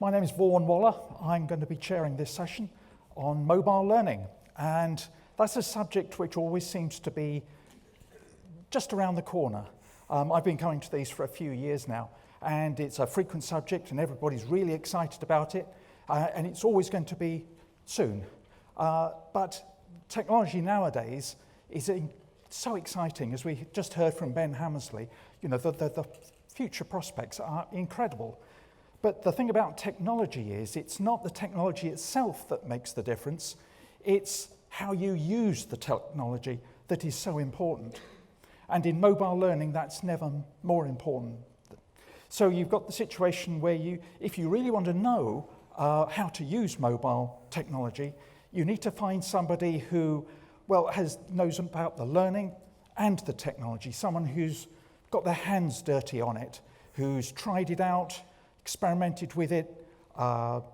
My name is Vaughan. I'm going to be chairing this session on mobile learning, and that's a subject which always seems to be just around the corner. I've been coming to these for a few years now, and it's a frequent subject and everybody's really excited about it, and it's always going to be soon. But technology nowadays is so exciting, as we just heard from Ben Hammersley. You know, the future prospects are incredible. But the thing about technology is it's not the technology itself that makes the difference, it's how you use the technology that is so important. And in mobile learning, that's never more important. So you've got the situation where if you really want to know how to use mobile technology, you need to find somebody who, knows about the learning and the technology, someone who's got their hands dirty on it, who's tried it out, experimented with it,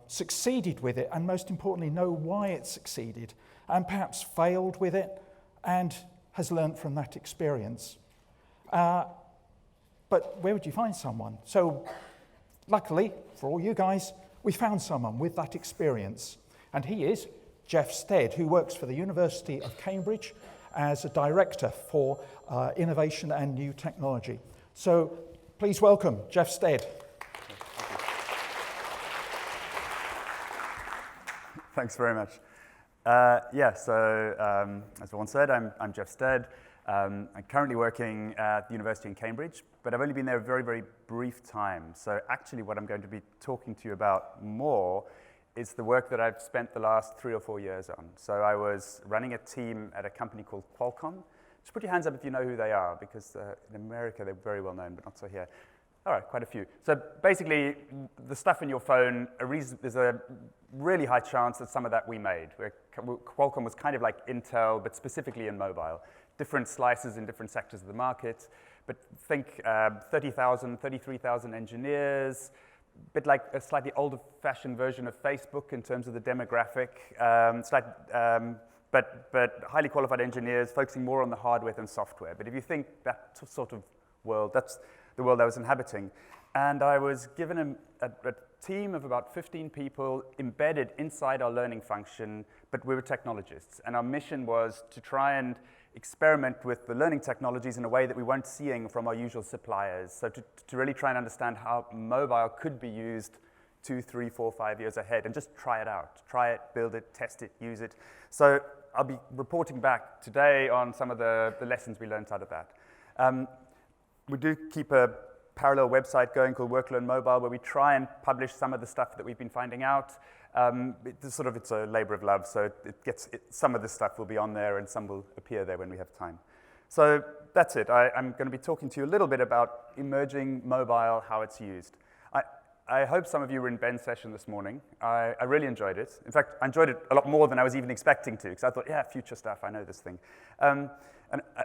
succeeded with it, and most importantly, know why it succeeded, and perhaps failed with it, and has learned from that experience. But where would you find someone? So, luckily, for all you guys, we found someone with that experience, and he is Geoff Stead, who works for the University of Cambridge as a director for innovation and new technology. So, please welcome Geoff Stead. Thanks very much. As Vaughan said, I'm Geoff Stead. I'm currently working at the University in Cambridge, but I've only been there a very, very brief time. So actually what I'm going to be talking to you about more is the work that I've spent the last 3 or 4 years on. So I was running a team at a company called Qualcomm. Just put your hands up if you know who they are, because in America they're very well known, but not so here. All right, quite a few. So basically, the stuff in your phone, there's a really high chance that some of that we made. Qualcomm was kind of like Intel, but specifically in mobile. Different slices in different sectors of the market. But think 30,000, 33,000 engineers, a bit like a slightly older-fashioned version of Facebook in terms of the demographic. But highly qualified engineers focusing more on the hardware than software. But if you think that sort of world, that's the world I was inhabiting. And I was given a team of about 15 people embedded inside our learning function, but we were technologists. And our mission was to try and experiment with the learning technologies in a way that we weren't seeing from our usual suppliers. So to really try and understand how mobile could be used 2, 3, 4, 5 years ahead, and just try it out. Try it, build it, test it, use it. So I'll be reporting back today on some of the lessons we learned out of that. We do keep a parallel website going called Work Learn Mobile, where we try and publish some of the stuff that we've been finding out. It's a labor of love, so some of this stuff will be on there and some will appear there when we have time. So that's it. I'm going to be talking to you a little bit about emerging mobile, how it's used. I hope some of you were in Ben's session this morning. I really enjoyed it. In fact, I enjoyed it a lot more than I was even expecting to, because I thought, yeah, future stuff, I know this thing. And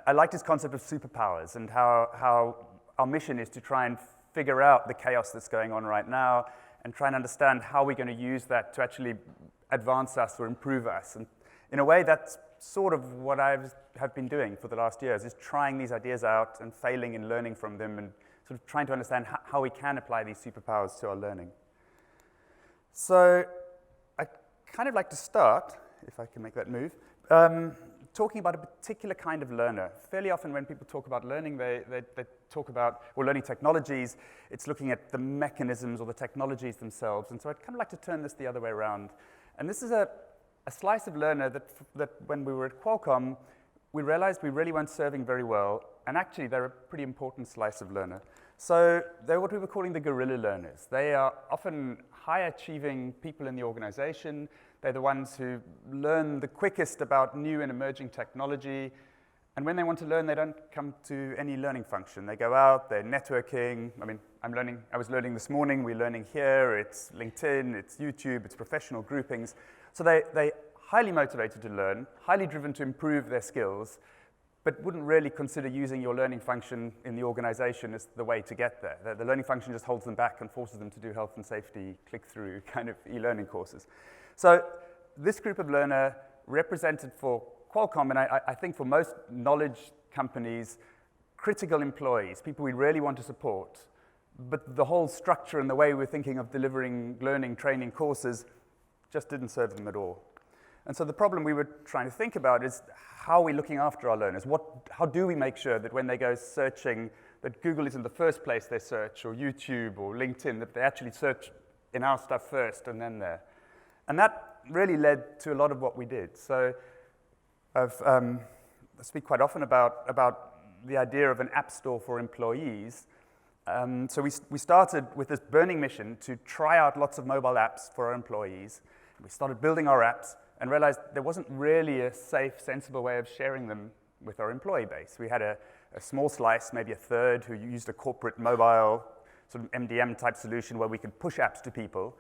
I liked his concept of superpowers and how our mission is to try and figure out the chaos that's going on right now and try and understand how we're going to use that to actually advance us or improve us. And in a way, that's sort of what I have been doing for the last years, is trying these ideas out and failing and learning from them and sort of trying to understand how we can apply these superpowers to our learning. So I kind of like to start, if I can make that move, talking about a particular kind of learner. Fairly often when people talk about learning, they talk about, learning technologies, it's looking at the mechanisms or the technologies themselves. And so I'd kind of like to turn this the other way around. And this is a slice of learner that when we were at Qualcomm, we realized we really weren't serving very well. And actually, they're a pretty important slice of learner. So they're what we were calling the guerrilla learners. They are often high-achieving people in the organization. They're the ones who learn the quickest about new and emerging technology. And when they want to learn, they don't come to any learning function. They go out, they're networking. I mean, I was learning this morning, we're learning here, it's LinkedIn, it's YouTube, it's professional groupings. So they're highly motivated to learn, highly driven to improve their skills, but wouldn't really consider using your learning function in the organization as the way to get there. The learning function just holds them back and forces them to do health and safety, click-through kind of e-learning courses. So this group of learner represented for Qualcomm, and I think for most knowledge companies, critical employees, people we really want to support, but the whole structure and the way we're thinking of delivering learning, training courses just didn't serve them at all. And so the problem we were trying to think about is how are we looking after our learners? How do we make sure that when they go searching, that Google isn't the first place they search, or YouTube or LinkedIn, that they actually search in our stuff first and then there? And that really led to a lot of what we did. So I speak quite often about the idea of an app store for employees. So we started with this burning mission to try out lots of mobile apps for our employees. We started building our apps and realized there wasn't really a safe, sensible way of sharing them with our employee base. We had a small slice, maybe a third, who used a corporate mobile sort of MDM type solution where we could push apps to people,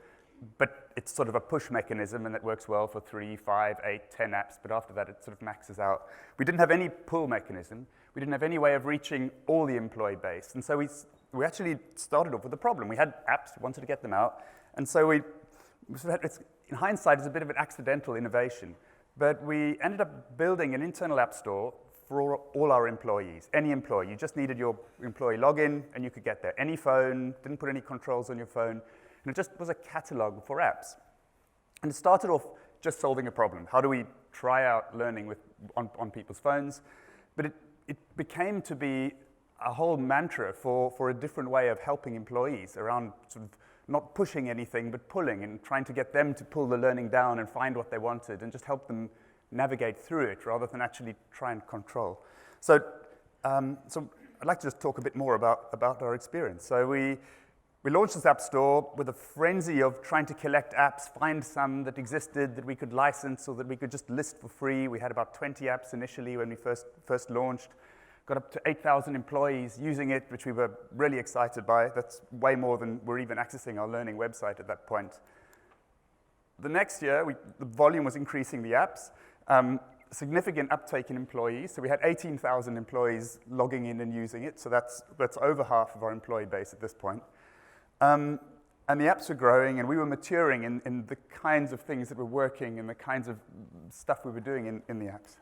but it's sort of a push mechanism and it works well for 3, 5, 8, 10 apps, but after that it sort of maxes out. We didn't have any pull mechanism. We didn't have any way of reaching all the employee base. And so we actually started off with a problem. We had apps, we wanted to get them out, and so in hindsight, it's a bit of an accidental innovation, but we ended up building an internal app store for all our employees. Any employee, you just needed your employee login and you could get there. Any phone, didn't put any controls on your phone, and it just was a catalog for apps. And it started off just solving a problem. How do we try out learning on people's phones? But it became to be a whole mantra for a different way of helping employees around sort of not pushing anything, but pulling and trying to get them to pull the learning down and find what they wanted and just help them navigate through it rather than actually try and control. So I'd like to just talk a bit more about our experience. So we launched this app store with a frenzy of trying to collect apps, find some that existed that we could license or that we could just list for free. We had about 20 apps initially when we first launched. Got up to 8,000 employees using it, which we were really excited by. That's way more than we're even accessing our learning website at that point. The next year, the volume was increasing the apps, significant uptake in employees. So we had 18,000 employees logging in and using it. So that's over half of our employee base at this point. And the apps were growing, and we were maturing in the kinds of things that were working and the kinds of stuff we were doing in the apps.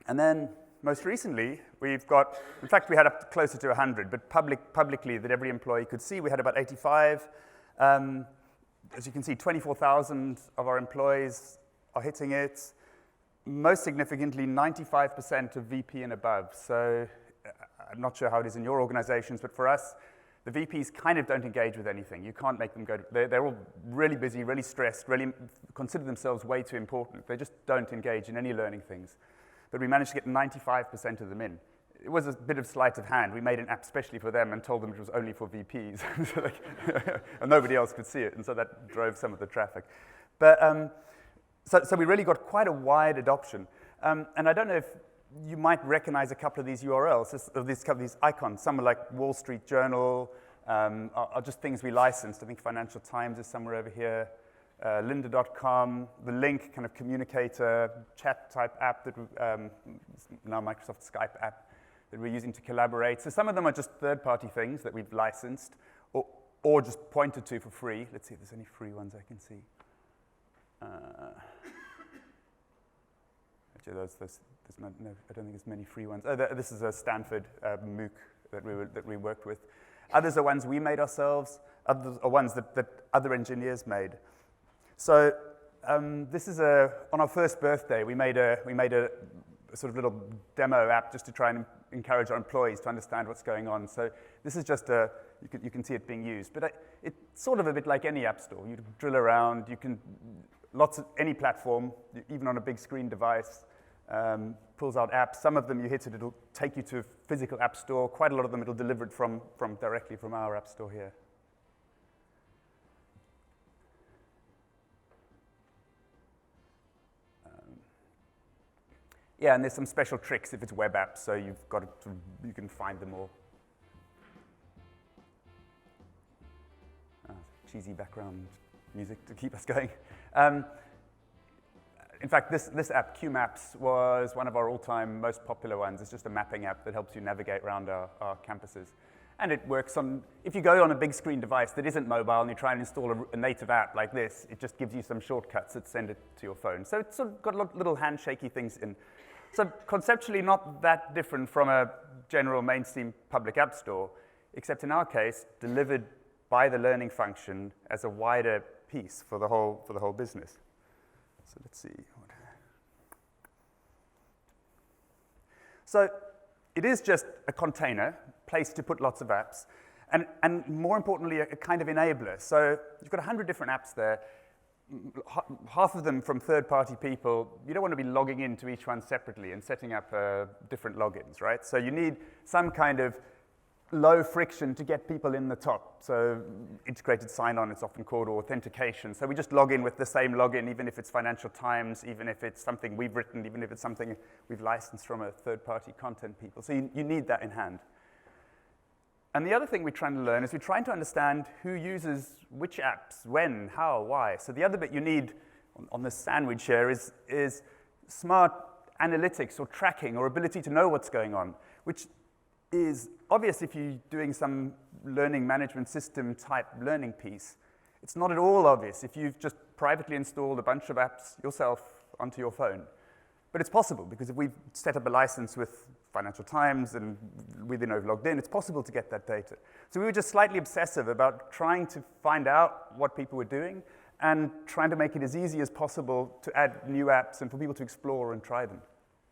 And then, most recently, we've got, in fact, we had up closer to 100, but publicly that every employee could see, we had about 85. As you can see, 24,000 of our employees are hitting it. Most significantly, 95% of VP and above. So I'm not sure how it is in your organizations, but for us, the VPs kind of don't engage with anything. You can't make them go they're all really busy, really stressed, really consider themselves way too important. They just don't engage in any learning things. But we managed to get 95% of them in. It was a bit of sleight of hand. We made an app specially for them and told them it was only for VPs. And nobody else could see it, and so that drove some of the traffic. But so we really got quite a wide adoption. And I don't know if you might recognize a couple of these URLs, these icons. Some are like Wall Street Journal, are just things we licensed. I think Financial Times is somewhere over here. Lynda.com, the Link kind of communicator, chat type app that now Microsoft Skype app that we're using to collaborate. So some of them are just third-party things that we've licensed or just pointed to for free. Let's see if there's any free ones I can see. Actually, there's no, I don't think there's many free ones. Oh, this is a Stanford MOOC that we worked with. Others are ones we made ourselves. Others are ones that other engineers made. So this is on our first birthday, we made a sort of little demo app just to try and encourage our employees to understand what's going on. So this is just you can see it being used, but it's sort of a bit like any app store. You drill around, you can any platform, even on a big screen device, pulls out apps. Some of them you hit it, it'll take you to a physical app store. Quite a lot of them it'll deliver it directly from our app store here. Yeah, and there's some special tricks if it's web apps, so you can find them all. Cheesy background music to keep us going. In fact, this app, QMaps, was one of our all-time most popular ones. It's just a mapping app that helps you navigate around our campuses. And it works if you go on a big screen device that isn't mobile and you try and install a native app like this, it just gives you some shortcuts that send it to your phone. So it's sort of got little handshaky things in. So conceptually not that different from a general mainstream public app store, except in our case, delivered by the learning function as a wider piece for the whole business. So let's see. So it is just a container, place to put lots of apps, and more importantly, a kind of enabler. So you've got 100 different apps there, half of them from third-party people. You don't want to be logging into each one separately and setting up different logins, right? So you need some kind of low friction to get people in the top. So integrated sign-on, it's often called, or authentication. So we just log in with the same login, even if it's Financial Times, even if it's something we've written, even if it's something we've licensed from a third-party content people. So you need that in hand. And the other thing we're trying to learn is we're trying to understand who uses which apps, when, how, why. So the other bit you need on this sandwich here is smart analytics or tracking or ability to know what's going on, which is obvious if you're doing some learning management system type learning piece. It's not at all obvious if you've just privately installed a bunch of apps yourself onto your phone. But it's possible, because if we've set up a license with Financial Times and we've logged in, it's possible to get that data. So we were just slightly obsessive about trying to find out what people were doing and trying to make it as easy as possible to add new apps and for people to explore and try them.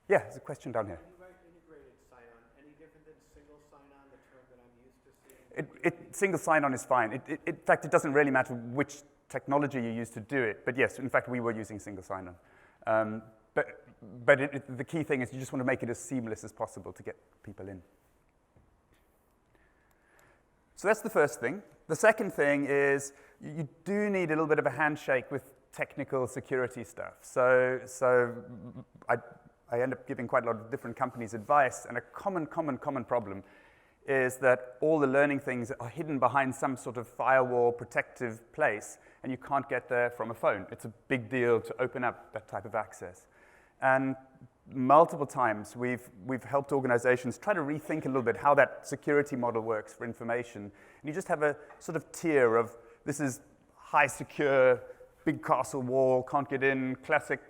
Yeah, there's a question down here. Integrated sign-on, any different than single sign-on, the term that I'm used to seeing? Single sign-on is fine. In fact, it doesn't really matter which technology you use to do it. But yes, in fact, we were using single sign-on. But the key thing is you just want to make it as seamless as possible to get people in. So that's the first thing. The second thing is you do need a little bit of a handshake with technical security stuff. So I end up giving quite a lot of different companies advice, and a common problem is that all the learning things are hidden behind some sort of firewall protective place, and you can't get there from a phone. It's a big deal to open up that type of access. And multiple times we've helped organizations try to rethink a little bit how that security model works for information. And you just have a sort of tier of this is high secure, big castle wall, can't get in, classic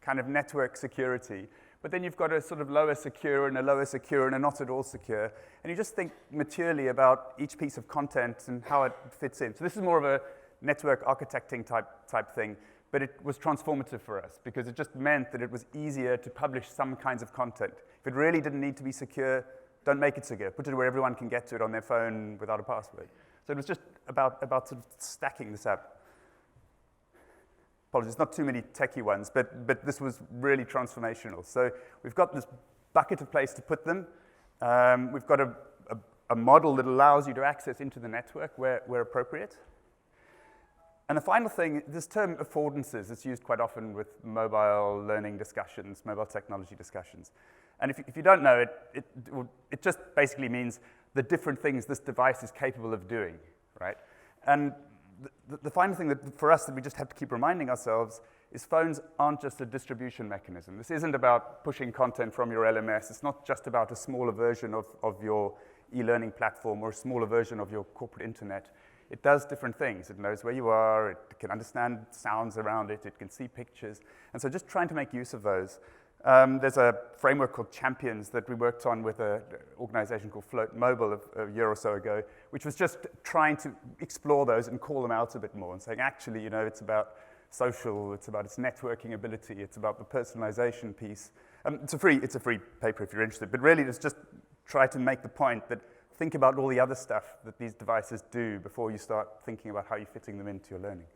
kind of network security. But then you've got a sort of lower secure and a lower secure and a not at all secure. And you just think maturely about each piece of content and how it fits in. So this is more of a network architecting type thing. But it was transformative for us because it just meant that it was easier to publish some kinds of content. If it really didn't need to be secure, don't make it secure. Put it where everyone can get to it on their phone without a password. So it was just about sort of stacking this up. Apologies, not too many techie ones, but this was really transformational. So we've got this bucket of place to put them. We've got a model that allows you to access into the network where appropriate. And the final thing, this term affordances, is used quite often with mobile learning discussions, mobile technology discussions. And if you don't know it, it just basically means the different things this device is capable of doing, right? And the final thing that for us that we just have to keep reminding ourselves is phones aren't just a distribution mechanism. This isn't about pushing content from your LMS. It's not just about a smaller version of your e-learning platform or a smaller version of your corporate internet. It does different things. It knows where you are. It can understand sounds around it. It can see pictures. And so just trying to make use of those. There's a framework called Champions that we worked on with an organization called Float Mobile a year or so ago, which was just trying to explore those and call them out a bit more and saying, actually, it's about social, it's about its networking ability, it's about the personalization piece. It's a free paper if you're interested. But really, it's just try to make the point that think about all the other stuff that these devices do before you start thinking about how you're fitting them into your learning.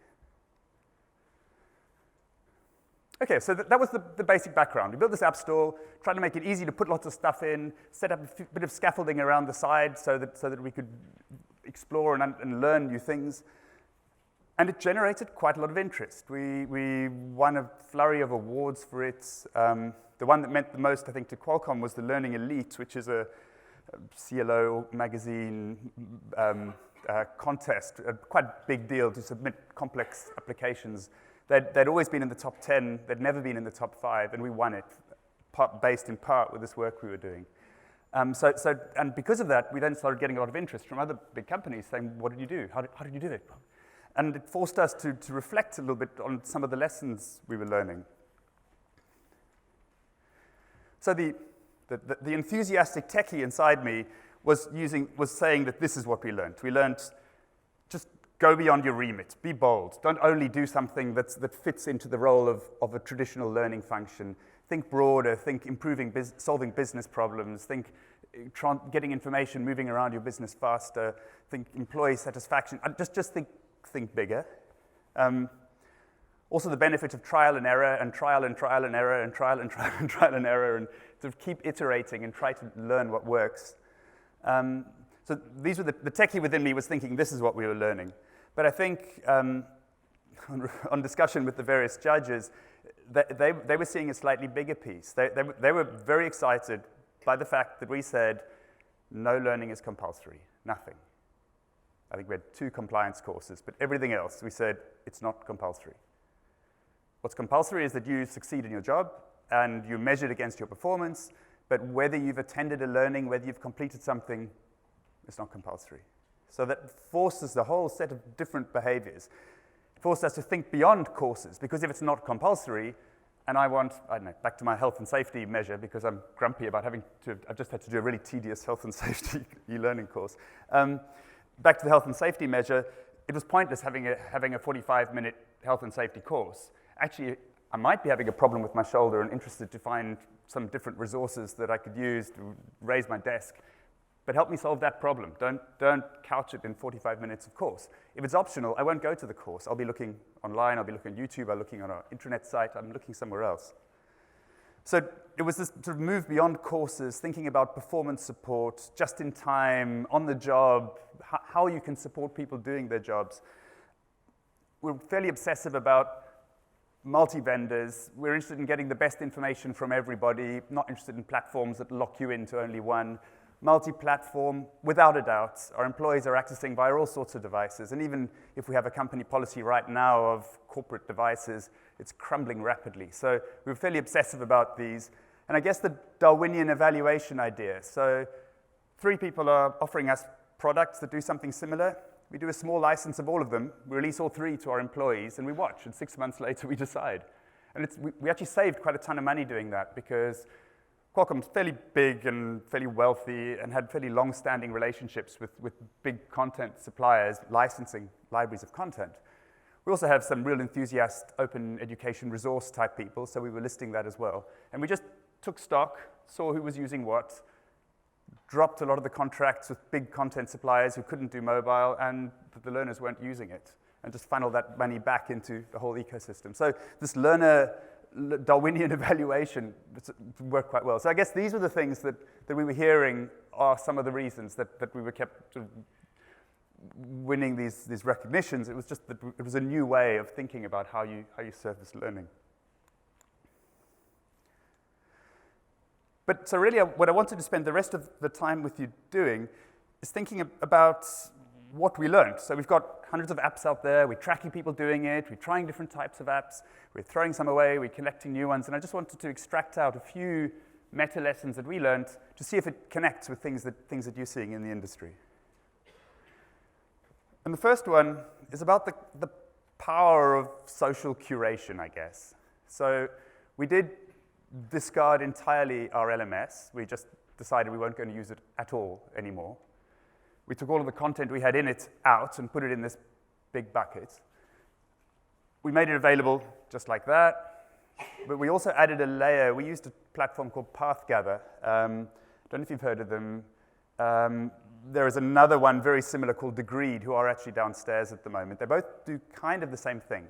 Okay, so that was the basic background. We built this app store, tried to make it easy to put lots of stuff in, set up a bit of scaffolding around the side so that we could explore and learn new things. And it generated quite a lot of interest. We won a flurry of awards for it. The one that meant the most, I think, to Qualcomm was the Learning Elite, which is a CLO magazine contest, a quite big deal to submit complex applications. They'd always been in the top 10, they'd never been in the top 5, and we won it, based in part with this work we were doing. And because of that, we then started getting a lot of interest from other big companies saying, what did you do? How did you do it? And it forced us to reflect a little bit on some of the lessons we were learning. So the The enthusiastic techie inside me was saying that this is what we learned. We learned just go beyond your remit, be bold. Don't only do something that fits into the role of a traditional learning function. Think broader, think solving business problems, think getting information moving around your business faster, think employee satisfaction. Just think bigger. Also the benefit of trial and error and trial and trial and error and trial and trial and trial and error and sort of keep iterating and try to learn what works. So these were the techie within me was thinking this is what we were learning. But I think on discussion with the various judges, they were seeing a slightly bigger piece. They were very excited by the fact that we said no learning is compulsory, nothing. I think we had 2 compliance courses, but everything else we said it's not compulsory. What's compulsory is that you succeed in your job and you're measured against your performance, but whether you've attended a learning, whether you've completed something, it's not compulsory. So that forces the whole set of different behaviors. It forces us to think beyond courses, because if it's not compulsory, and I don't know, back to my health and safety measure, because I'm grumpy about I've just had to do a really tedious health and safety e-learning course. Back to the health and safety measure, it was pointless having a 45-minute health and safety course. Actually, I might be having a problem with my shoulder and interested to find some different resources that I could use to raise my desk. But help me solve that problem. Don't couch it in 45 minutes of course. If it's optional, I won't go to the course. I'll be looking online, I'll be looking on YouTube, I'll be looking on our intranet site, I'm looking somewhere else. So it was this sort of move beyond courses, thinking about performance support, just in time, on the job, how you can support people doing their jobs. We're fairly obsessive about multi-vendors. We're interested in getting the best information from everybody, not interested in platforms that lock you into only one. Multi-platform, without a doubt. Our employees are accessing via all sorts of devices. And even if we have a company policy right now of corporate devices, it's crumbling rapidly. So we're fairly obsessive about these. And I guess the Darwinian evaluation idea. So 3 people are offering us products that do something similar. We do a small license of all of them. We release all 3 to our employees, and we watch. And 6 months later, we decide. And we actually saved quite a ton of money doing that, because Qualcomm's fairly big and fairly wealthy and had fairly long-standing relationships with big content suppliers licensing libraries of content. We also have some real enthusiast open education resource type people, so we were listing that as well. And we just took stock, saw who was using what, dropped a lot of the contracts with big content suppliers who couldn't do mobile and the learners weren't using it, and just funneled that money back into the whole ecosystem. So this learner Darwinian evaluation worked quite well. So I guess these were the things that we were hearing are some of the reasons that we were kept sort of winning these recognitions. It was just that it was a new way of thinking about how you service learning. But so really what I wanted to spend the rest of the time with you doing is thinking about what we learned. So we've got hundreds of apps out there, we're tracking people doing it, we're trying different types of apps, we're throwing some away, we're collecting new ones, and I just wanted to extract out a few meta lessons that we learned to see if it connects with things that you're seeing in the industry. And the first one is about the power of social curation, I guess. So we did discard entirely our LMS. We just decided we weren't going to use it at all anymore. We took all of the content we had in it out and put it in this big bucket. We made it available just like that, but we also added a layer. We used a platform called PathGather. Don't know if you've heard of them. There is another one very similar called Degreed, who are actually downstairs at the moment. They both do kind of the same thing.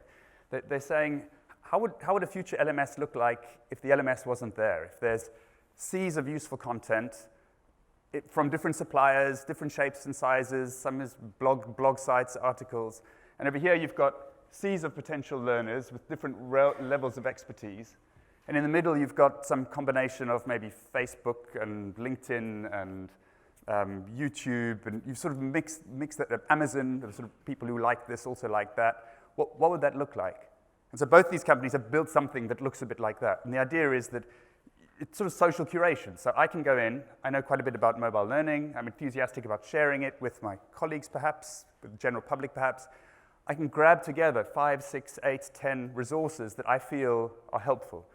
They're saying, how would a future LMS look like if the LMS wasn't there? If there's seas of useful content, from different suppliers, different shapes and sizes, some is blog sites, articles. And over here you've got seas of potential learners with different levels of expertise. And in the middle you've got some combination of maybe Facebook and LinkedIn and YouTube, and you've sort of mixed that up. Amazon, there are sort of people who like this, also like that. What would that look like? And so both these companies have built something that looks a bit like that. And the idea is that it's sort of social curation. So I can go in, I know quite a bit about mobile learning, I'm enthusiastic about sharing it with my colleagues perhaps, with the general public perhaps. I can grab together 5, 6, 8, 10 resources that I feel are helpful.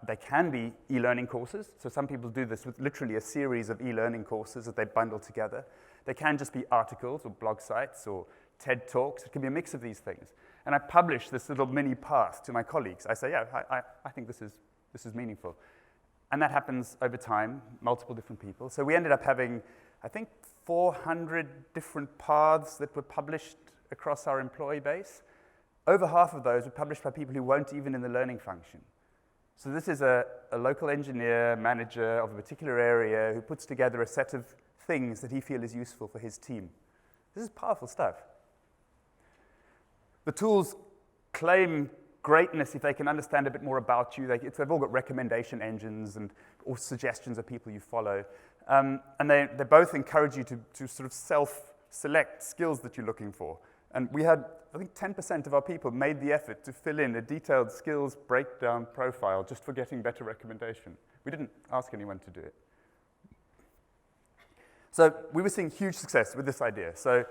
They can be e-learning courses. So some people do this with literally a series of e-learning courses that they bundle together. They can just be articles or blog sites or TED Talks. It can be a mix of these things. And I publish this little mini path to my colleagues. I say, yeah, I think this is meaningful. And that happens over time, multiple different people. So we ended up having, I think, 400 different paths that were published across our employee base. Over half of those were published by people who weren't even in the learning function. So this is a local engineer, manager of a particular area who puts together a set of things that he feels is useful for his team. This is powerful stuff. The tools claim greatness if they can understand a bit more about you. They've all got recommendation engines or suggestions of people you follow. And they both encourage you to sort of self-select skills that you're looking for. And we had, I think 10% of our people made the effort to fill in a detailed skills breakdown profile just for getting better recommendation. We didn't ask anyone to do it. So we were seeing huge success with this idea. So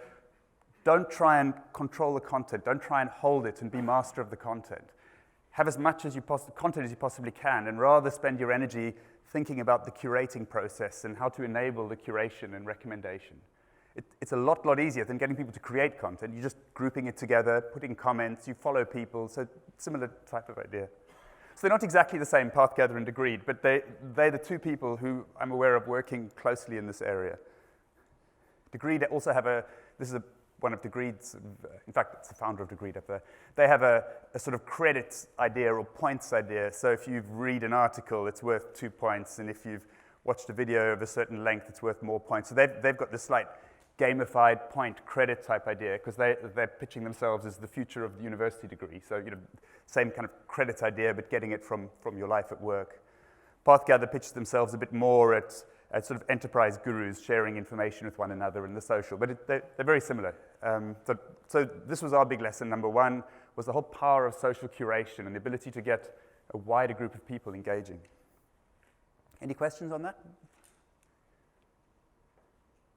don't try and control the content. Don't try and hold it and be master of the content. Have as much content as you possibly can, and rather spend your energy thinking about the curating process and how to enable the curation and recommendation. It's a lot easier than getting people to create content. You're just grouping it together, putting comments, you follow people, so similar type of idea. So they're not exactly the same, Pathgather and Degreed, but they're the two people who I'm aware of working closely in this area. Degreed also have one of Degreed's, in fact, it's the founder of Degreed up there. They have a sort of credits idea or points idea. So if you read an article, it's worth 2 points, and if you've watched a video of a certain length, it's worth more points. So they've got this slight gamified point credit type idea because they're pitching themselves as the future of the university degree. So same kind of credits idea, but getting it from your life at work. Pathgather pitches themselves a bit more at sort of enterprise gurus sharing information with one another in the social, but they're very similar. So this was our big lesson. Number one was the whole power of social curation and the ability to get a wider group of people engaging. Any questions on that?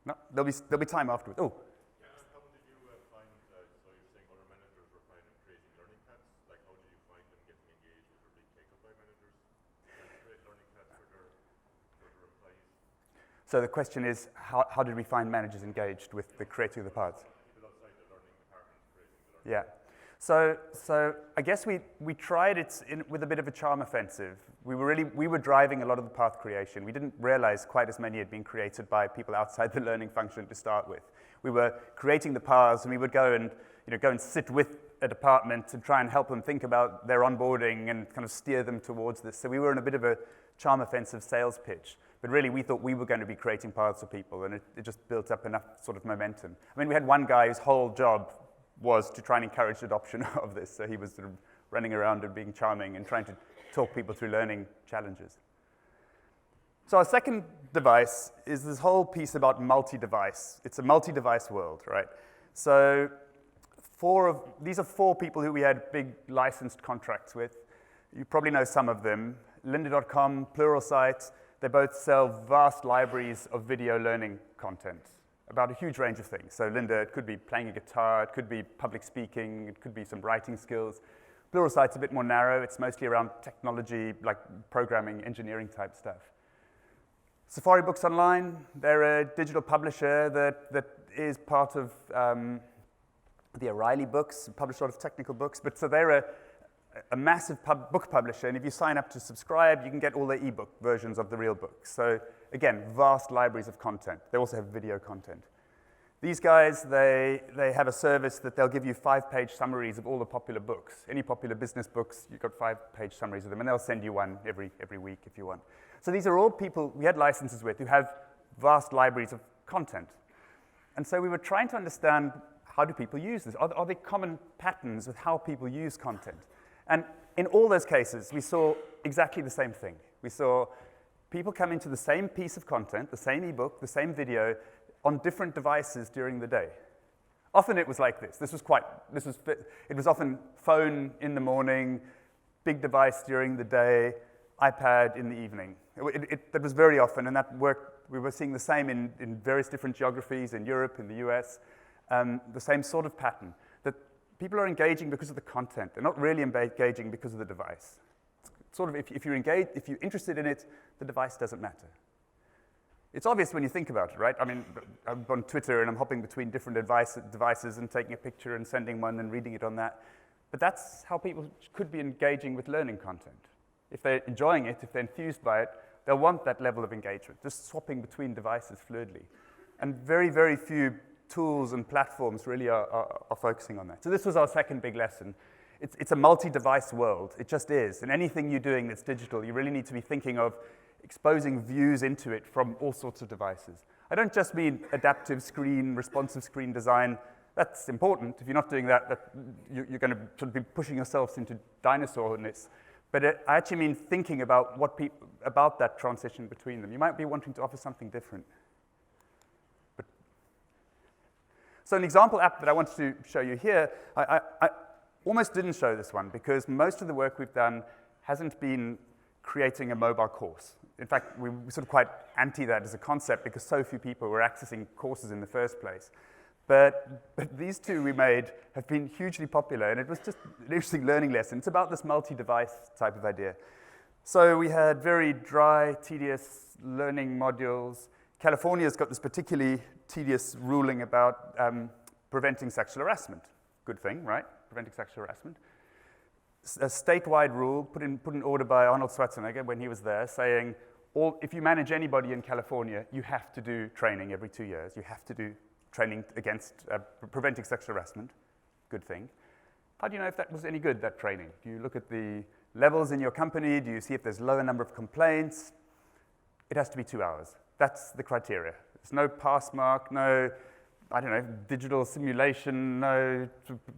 No, there'll be time afterwards. Oh. Yeah, how did you find, so you're saying other managers were finding creating learning paths, like how did you find them getting engaged? Was there a big take-up by managers to create learning paths for their employees? So the question is, how did we find managers engaged with the creating of the paths? People outside the learning department creating the learning. Yeah. So I guess we tried it with a bit of a charm offensive. We were driving a lot of the path creation. We didn't realize quite as many had been created by people outside the learning function to start with. We were creating the paths, and we would go and sit with a department and try and help them think about their onboarding and kind of steer them towards this. So we were in a bit of a charm offensive sales pitch. But really, we thought we were going to be creating paths for people, and it just built up enough sort of momentum. I mean, we had one guy whose whole job was to try and encourage adoption of this. So he was sort of running around and being charming and trying to talk people through learning challenges. So our second device is this whole piece about multi-device. It's a multi-device world, right? So these are 4 people who we had big licensed contracts with. You probably know some of them. Lynda.com, Pluralsight, they both sell vast libraries of video learning content about a huge range of things. So Lynda, it could be playing a guitar, it could be public speaking, it could be some writing skills. Pluralsight's a bit more narrow. It's mostly around technology, like programming, engineering type stuff. Safari Books Online, they're a digital publisher that is part of the O'Reilly books, publish a lot of technical books, but so they're a massive book publisher, and if you sign up to subscribe, you can get all the ebook versions of the real books. So again, vast libraries of content. They also have video content. These guys, they have a service that they'll give you 5-page summaries of all the popular books. Any popular business books, you've got 5-page summaries of them, and they'll send you one every week if you want. So these are all people we had licenses with who have vast libraries of content. And so we were trying to understand, how do people use this? Are there common patterns with how people use content? And in all those cases, we saw exactly the same thing. We saw people come into the same piece of content, the same ebook, the same video, on different devices during the day. Often it was like this. It was often phone in the morning, big device during the day, iPad in the evening. That was very often, and that worked. We were seeing the same in various different geographies, in Europe, in the US, the same sort of pattern, that people are engaging because of the content. They're not really engaging because of the device. sort of, if you're engaged, if you're interested in it, the device doesn't matter. It's obvious when you think about it, right? I mean, I'm on Twitter and I'm hopping between different devices and taking a picture and sending one and reading it on that. But that's how people could be engaging with learning content. If they're enjoying it, if they're enthused by it, they'll want that level of engagement, just swapping between devices fluidly. And very, very few tools and platforms really are focusing on that. So this was our second big lesson. It's a multi-device world. It just is. And anything you're doing that's digital, you really need to be thinking of exposing views into it from all sorts of devices. I don't just mean adaptive screen, responsive screen design. That's important. If you're not doing that, you're going to sort of be pushing yourselves into dinosaur-ness. But I actually mean thinking about about that transition between them. You might be wanting to offer something different. So an example app that I wanted to show you here, I almost didn't show this one because most of the work we've done hasn't been creating a mobile course. In fact, we were sort of quite anti that as a concept because so few people were accessing courses in the first place. But these two we made have been hugely popular, and it was just an interesting learning lesson. It's about this multi-device type of idea. So we had very dry, tedious learning modules. California's got this particularly tedious ruling about preventing sexual harassment. Good thing, right? Preventing sexual harassment. A statewide rule put in order by Arnold Schwarzenegger when he was there, saying, if you manage anybody in California, you have to do training every 2 years. You have to do training against preventing sexual harassment. Good thing. How do you know if that was any good, that training? Do you look at the levels in your company? Do you see if there's lower number of complaints? It has to be 2 hours. That's the criteria. There's no pass mark, no, I don't know, digital simulation, no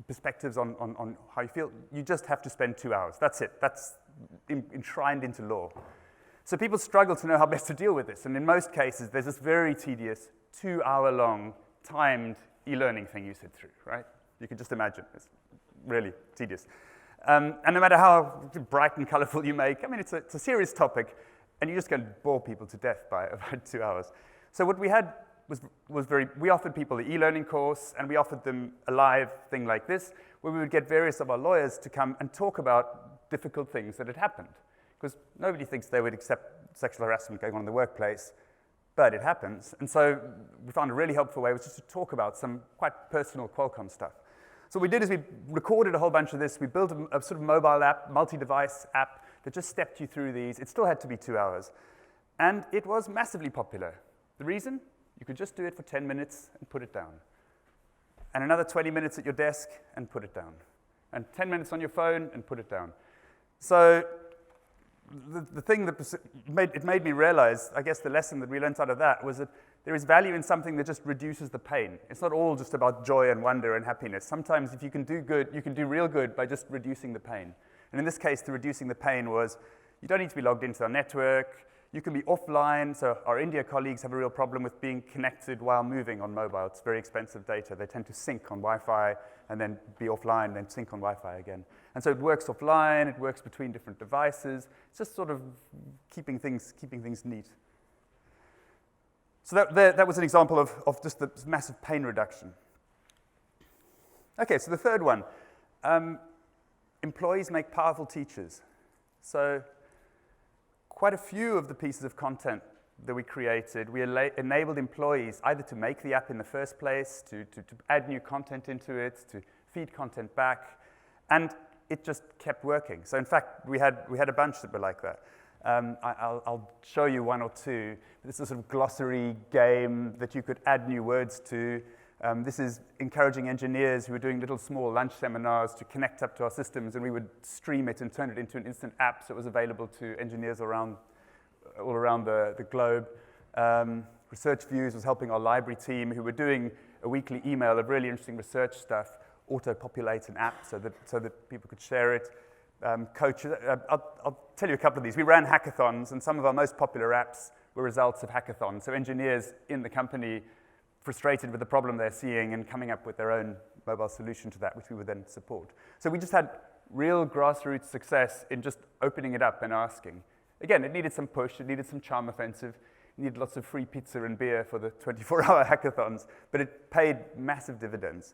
perspectives on how you feel. You just have to spend 2 hours. That's it. That's enshrined into law. So people struggle to know how best to deal with this. And in most cases, there's this very tedious 2-hour-long timed e-learning thing you sit through, right? You can just imagine. It's really tedious. And no matter how bright and colorful you make, I mean, it's a serious topic, and you're just going to bore people to death by about 2 hours. So what we had we offered people the e-learning course, and we offered them a live thing like this, where we would get various of our lawyers to come and talk about difficult things that had happened. Because nobody thinks they would accept sexual harassment going on in the workplace, but it happens. And so we found a really helpful way was just to talk about some quite personal Qualcomm stuff. So what we did is we recorded a whole bunch of this. We built a sort of mobile app, multi-device app, that just stepped you through these. It still had to be 2 hours. And it was massively popular. The reason? You could just do it for 10 minutes and put it down. And another 20 minutes at your desk and put it down. And 10 minutes on your phone and put it down. So the thing that made me realize, I guess the lesson that we learned out of that was that there is value in something that just reduces the pain. It's not all just about joy and wonder and happiness. Sometimes if you can do good, you can do real good by just reducing the pain. And in this case, the reducing the pain was you don't need to be logged into our network. You can be offline. So our India colleagues have a real problem with being connected while moving on mobile. It's very expensive data. They tend to sync on Wi-Fi and then be offline, then sync on Wi-Fi again. And so it works offline. It works between different devices. It's just sort of keeping things neat. So that was an example of just the massive pain reduction. Okay, so the third one. Employees make powerful teachers. So quite a few of the pieces of content that we created, we enabled employees either to make the app in the first place, to add new content into it, to feed content back, and it just kept working. So in fact, we had a bunch that were like that. I'll show you one or two. This is a sort of glossary game that you could add new words to. This is encouraging engineers who were doing little small lunch seminars to connect up to our systems, and we would stream it and turn it into an instant app so it was available to engineers all around the globe. Research Views was helping our library team who were doing a weekly email of really interesting research stuff, auto-populate an app so that people could share it. Coaches, I'll tell you a couple of these. We ran hackathons, and some of our most popular apps were results of hackathons. So engineers in the company frustrated with the problem they're seeing and coming up with their own mobile solution to that, which we would then support. So we just had real grassroots success in just opening it up and asking. Again, it needed some push, it needed some charm offensive, it needed lots of free pizza and beer for the 24-hour hackathons, but it paid massive dividends.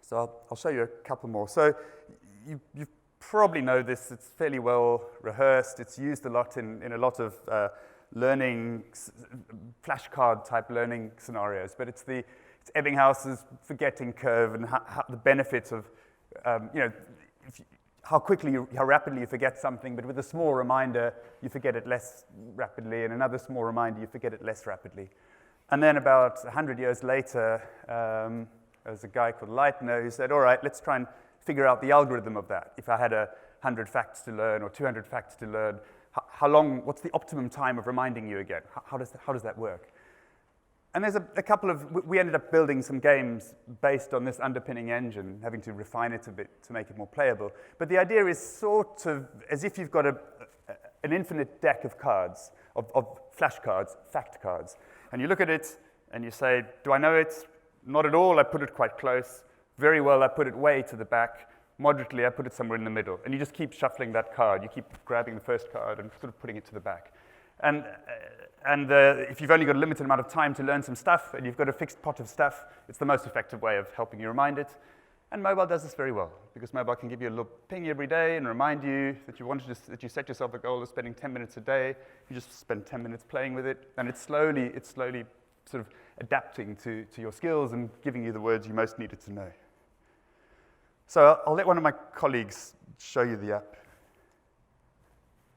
So I'll show you a couple more. So you've probably know this. It's fairly well rehearsed. It's used a lot in a lot of learning, flashcard type learning scenarios. But it's Ebbinghaus's forgetting curve and how the benefits of, how rapidly you forget something, but with a small reminder, you forget it less rapidly, and another small reminder, you forget it less rapidly. And then about 100 years later, there was a guy called Leitner who said, all right, let's try and figure out the algorithm of that. If I had 100 facts to learn or 200 facts to learn, how long, what's the optimum time of reminding you again? How does that work? And there's a couple of, we ended up building some games based on this underpinning engine, having to refine it a bit to make it more playable. But the idea is sort of as if you've got an infinite deck of cards, of flashcards, fact cards. And you look at it and you say, do I know it? Not at all, I put it quite close. Very well, I put it way to the back. Moderately, I put it somewhere in the middle. And you just keep shuffling that card. You keep grabbing the first card and sort of putting it to the back. And if you've only got a limited amount of time to learn some stuff and you've got a fixed pot of stuff, it's the most effective way of helping you remind it. And mobile does this very well, because mobile can give you a little ping every day and remind you that that you set yourself a goal of spending 10 minutes a day. You just spend 10 minutes playing with it, and it's slowly sort of adapting to your skills and giving you the words you most needed to know. So I'll let one of my colleagues show you the app.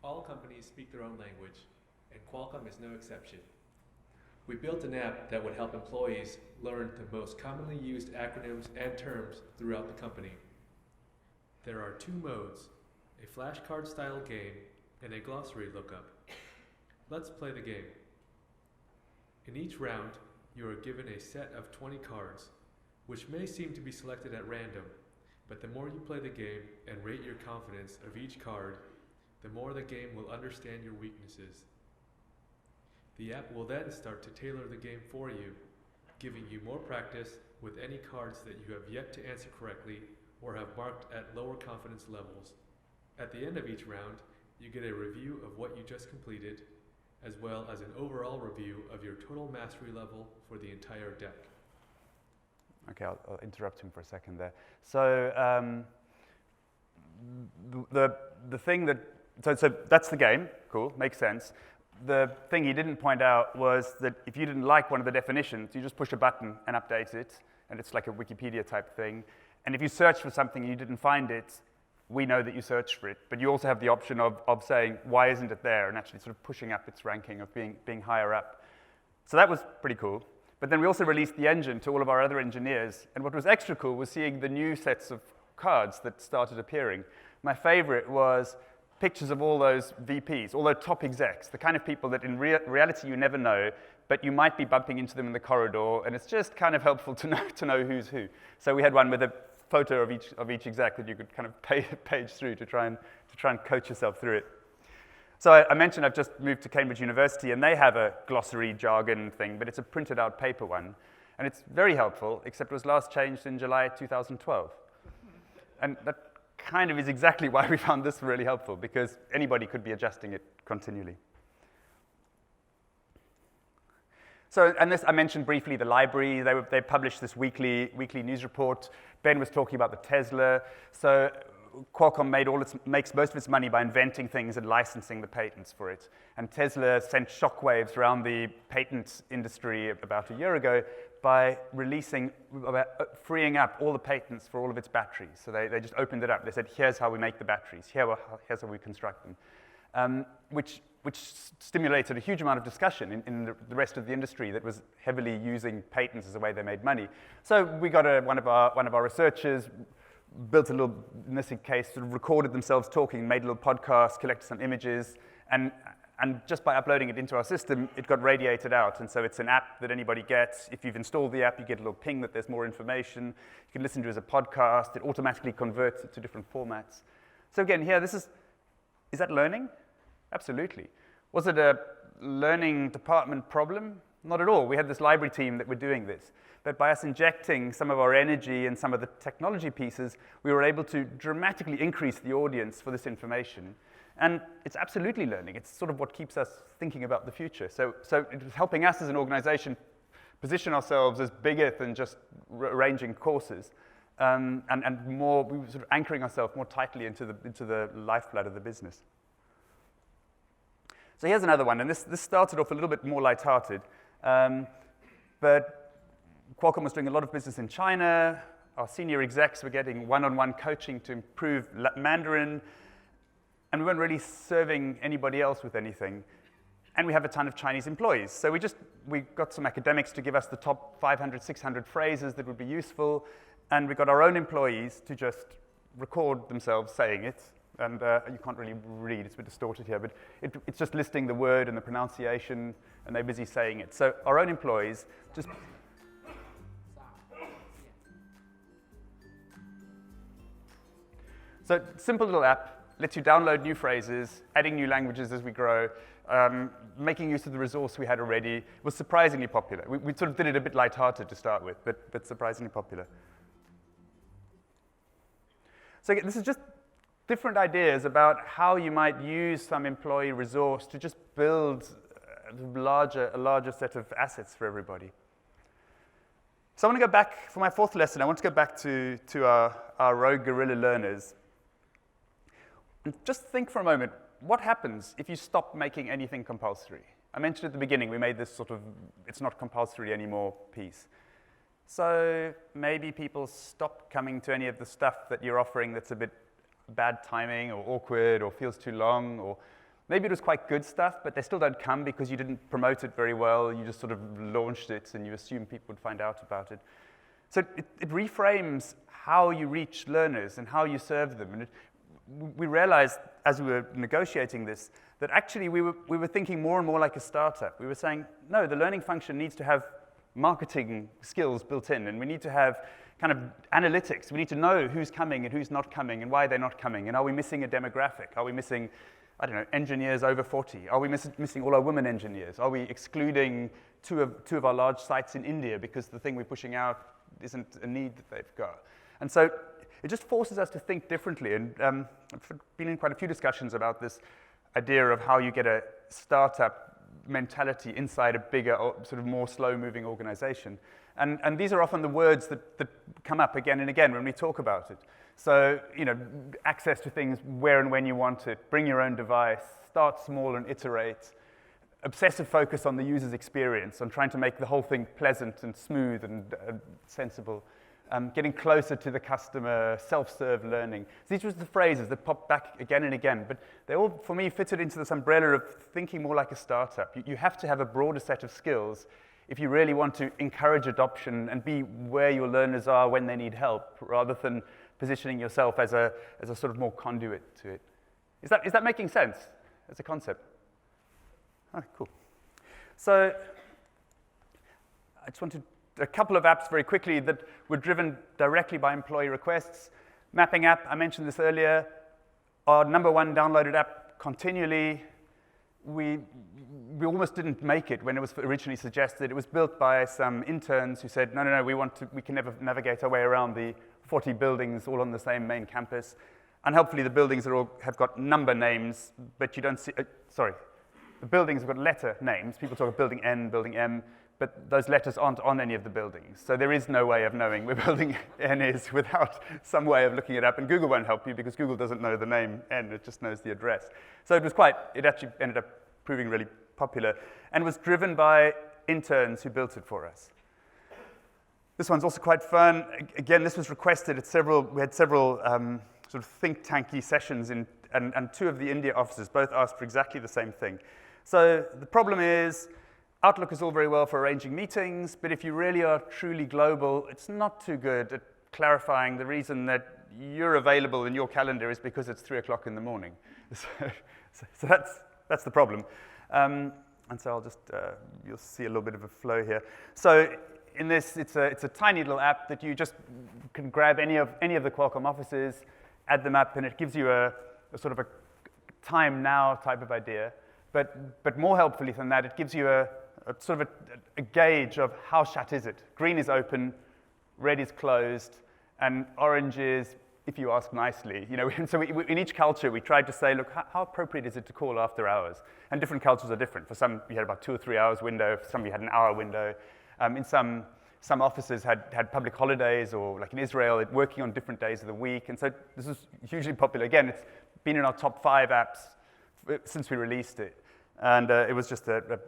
All companies speak their own language, and Qualcomm is no exception. We built an app that would help employees learn the most commonly used acronyms and terms throughout the company. There are 2 modes, a flashcard-style game and a glossary lookup. Let's play the game. In each round, you are given a set of 20 cards, which may seem to be selected at random, but the more you play the game and rate your confidence of each card, the more the game will understand your weaknesses. The app will then start to tailor the game for you, giving you more practice with any cards that you have yet to answer correctly or have marked at lower confidence levels. At the end of each round, you get a review of what you just completed, as well as an overall review of your total mastery level for the entire deck. Okay, I'll interrupt him for a second there. So the thing that, so that's the game, cool, makes sense. The thing he didn't point out was that if you didn't like one of the definitions, you just push a button and update it, and it's like a Wikipedia type thing. And if you search for something and you didn't find it, we know that you searched for it. But you also have the option of saying, why isn't it there? And actually sort of pushing up its ranking of being higher up. So that was pretty cool. But then we also released the engine to all of our other engineers. And what was extra cool was seeing the new sets of cards that started appearing. My favorite was pictures of all those VPs, all those top execs, the kind of people that in reality you never know, but you might be bumping into them in the corridor, and it's just kind of helpful to know who's who. So we had one with a photo of each exec that you could kind of page through to try and coach yourself through it. So I mentioned I've just moved to Cambridge University, and they have a glossary jargon thing, but it's a printed out paper one. And it's very helpful, except it was last changed in July 2012. And that kind of is exactly why we found this really helpful, because anybody could be adjusting it continually. So, and this, I mentioned briefly the library. They published this weekly news report. Ben was talking about the Tesla. So Qualcomm makes most of its money by inventing things and licensing the patents for it. And Tesla sent shockwaves around the patent industry about a year ago by freeing up all the patents for all of its batteries. So they just opened it up. They said, here's how we make the batteries. Here's how we construct them, which stimulated a huge amount of discussion in the rest of the industry that was heavily using patents as a way they made money. So we got one of our researchers, built a little, in this case, sort of recorded themselves talking, made a little podcast, collected some images, and just by uploading it into our system, it got radiated out. And so it's an app that anybody gets. If you've installed the app, you get a little ping that there's more information. You can listen to it as a podcast. It automatically converts it to different formats. So again, here, is that learning? Absolutely. Was it a learning department problem? Not at all. We had this library team that were doing this. But by us injecting some of our energy and some of the technology pieces, we were able to dramatically increase the audience for this information. And it's absolutely learning. It's sort of what keeps us thinking about the future. So it was helping us as an organization position ourselves as bigger than just arranging courses. and more, we were sort of anchoring ourselves more tightly into the lifeblood of the business. So here's another one, and this started off a little bit more lighthearted, but Qualcomm was doing a lot of business in China. Our senior execs were getting one-on-one coaching to improve Mandarin, and we weren't really serving anybody else with anything. And we have a ton of Chinese employees. So we got some academics to give us the top 500, 600 phrases that would be useful, and we got our own employees to just record themselves saying it. And you can't really read, it's a bit distorted here, but it's just listing the word and the pronunciation, and they're busy saying it. So our own employees just... So simple little app, lets you download new phrases, adding new languages as we grow, making use of the resource we had already. It was surprisingly popular. We sort of did it a bit lighthearted to start with, but surprisingly popular. So again, this is just different ideas about how you might use some employee resource to just build a larger set of assets for everybody. So I want to go back, for my fourth lesson, I want to go back to our rogue guerrilla learners. And just think for a moment, what happens if you stop making anything compulsory? I mentioned at the beginning, we made this sort of, it's not compulsory anymore piece. So maybe people stop coming to any of the stuff that you're offering that's a bit bad timing or awkward or feels too long, or maybe it was quite good stuff, but they still don't come because you didn't promote it very well, you just sort of launched it and you assume people would find out about it. So it reframes how you reach learners and how you serve them. And we realized as we were negotiating this that actually we were thinking more and more like a startup. We were saying, no, the learning function needs to have marketing skills built in, and we need to have kind of analytics. We need to know who's coming and who's not coming and why they're not coming, and are we missing a demographic? Are we missing, I don't know, engineers over 40? Are we missing all our women engineers? Are we excluding two of our large sites in India because the thing we're pushing out isn't a need that they've got? And so it just forces us to think differently, and I've been in quite a few discussions about this idea of how you get a startup mentality inside a bigger, sort of more slow-moving organization. And these are often the words that come up again and again when we talk about it. So, access to things where and when you want it, bring your own device, start small and iterate, obsessive focus on the user's experience, on trying to make the whole thing pleasant and smooth and sensible, getting closer to the customer, self-serve learning. These were the phrases that pop back again and again, but they all, for me, fitted into this umbrella of thinking more like a startup. You have to have a broader set of skills if you really want to encourage adoption and be where your learners are when they need help, rather than positioning yourself as a sort of more conduit to it. Is that making sense as a concept? Oh, cool. So I just wanted a couple of apps very quickly that were driven directly by employee requests. Mapping app, I mentioned this earlier. Our number one downloaded app, Continually. We almost didn't make it when it was originally suggested. It was built by some interns who said, no, we can never navigate our way around the 40 buildings all on the same main campus. And hopefully the buildings have got number names, but you don't see, the buildings have got letter names. People talk about building N, building M, but those letters aren't on any of the buildings. So there is no way of knowing where building N is without some way of looking it up. And Google won't help you because Google doesn't know the name N, it just knows the address. So it actually ended up proving really popular and was driven by interns who built it for us. This one's also quite fun. Again, this was requested at we had several sort of think tanky sessions and two of the India offices both asked for exactly the same thing. So the problem is, Outlook is all very well for arranging meetings, but if you really are truly global, it's not too good at clarifying the reason that you're available in your calendar is because it's 3 o'clock in the morning. So that's the problem. And so I'll just, you'll see a little bit of a flow here. So in this, it's a tiny little app that you just can grab any of the Qualcomm offices, add them up, and it gives you a sort of a time now type of idea. But more helpfully than that, it gives you a sort of a gauge of how shut is it. Green is open, red is closed, and orange is, if you ask nicely. So in each culture, we tried to say, look, how appropriate is it to call after hours? And different cultures are different. For some, you had about 2 or 3 hours window. For some, you had an hour window. In some, some offices had public holidays, or like in Israel, working on different days of the week. And so this is hugely popular. Again, it's been in our top 5 apps since we released it. And it was just a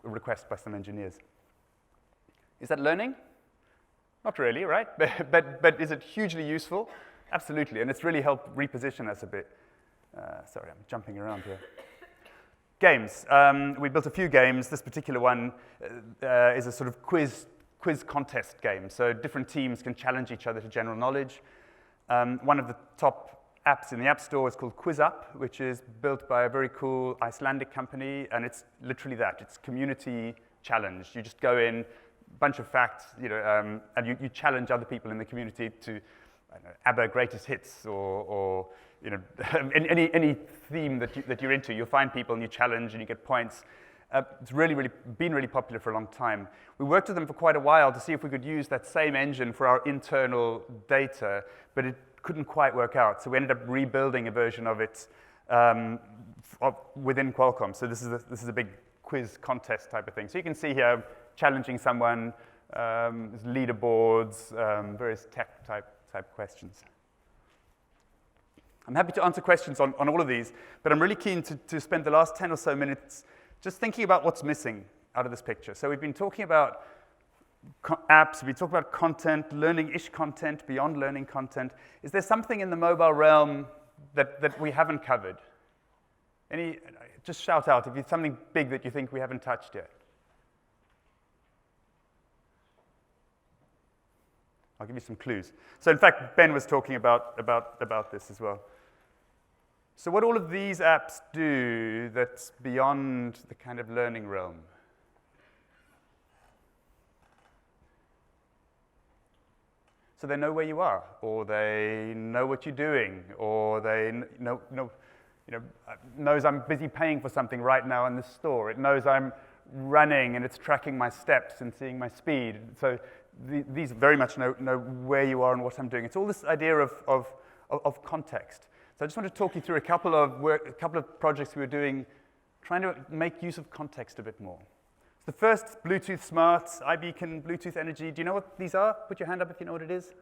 request by some engineers. Is that learning? Not really, right? But is it hugely useful? Absolutely, and it's really helped reposition us a bit. Sorry, I'm jumping around here. Games. We built a few games. This particular one is a sort of quiz contest game. So different teams can challenge each other to general knowledge. One of the top apps in the App Store is called QuizUp, which is built by a very cool Icelandic company, and it's literally that. It's community challenge. You just go in, bunch of facts, and you challenge other people in the community to, I don't know, ABBA greatest hits, or any theme that you're into. You'll find people and you challenge and you get points. It's really been really popular for a long time. We worked with them for quite a while to see if we could use that same engine for our internal data, but it couldn't quite work out. So we ended up rebuilding a version of it within Qualcomm. So this is a big quiz contest type of thing. So you can see here, challenging someone, leaderboards, various tech type questions. I'm happy to answer questions on all of these, but I'm really keen to spend the last 10 or so minutes just thinking about what's missing out of this picture. So we've been talking about apps, we talk about content, learning-ish content, beyond learning content. Is there something in the mobile realm that we haven't covered? Just shout out if it's something big that you think we haven't touched yet. I'll give you some clues. So in fact, Ben was talking about this as well. So what all of these apps do that's beyond the kind of learning realm? So they know where you are, or they know what you're doing, or they knows I'm busy paying for something right now in the store. It knows I'm running and it's tracking my steps and seeing my speed. So these very much know where you are and what I'm doing. It's all this idea of context. So I just want to talk you through a couple of projects we were doing, trying to make use of context a bit more. The first, Bluetooth Smart, iBeacon, Bluetooth Energy. Do you know what these are? Put your hand up if you know what it is.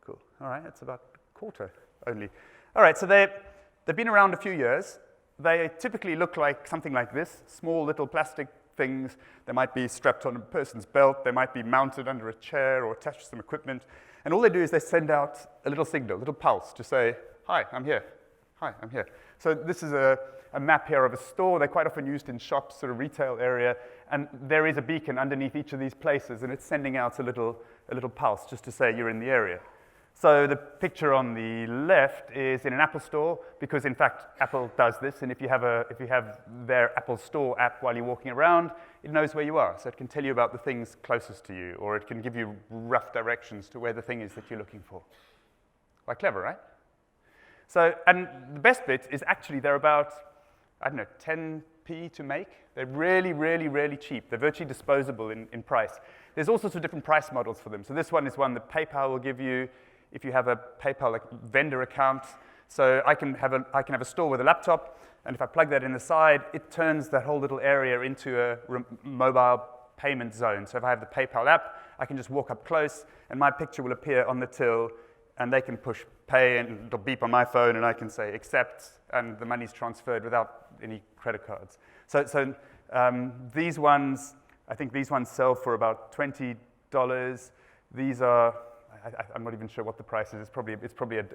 Cool. All right, that's about a quarter only. All right, so they've been around a few years. They typically look like something like this, small little plastic things. They might be strapped on a person's belt. They might be mounted under a chair or attached to some equipment. And all they do is they send out a little signal, a little pulse to say, hi, I'm here. Hi, I'm here. So this is a map here of a store. They're quite often used in shops, sort of retail area. And there is a beacon underneath each of these places, and it's sending out a little pulse just to say you're in the area. So the picture on the left is in an Apple store, because in fact Apple does this, and if you have their Apple Store app while you're walking around, it knows where you are. So it can tell you about the things closest to you, or it can give you rough directions to where the thing is that you're looking for. Quite clever, right? So, and the best bit is actually they're about, I don't know, 10p to make. They're really, really, really cheap. They're virtually disposable in price. There's all sorts of different price models for them. So this one is one that PayPal will give you if you have a PayPal vendor account. So I can have a store with a laptop, and if I plug that in the side, it turns that whole little area into a mobile payment zone. So if I have the PayPal app, I can just walk up close, and my picture will appear on the till, and they can push pay, and it'll beep on my phone, and I can say accept, and the money's transferred without any credit cards. So these ones, I think these ones sell for about $20. These are, I'm not even sure what the price is. It's probably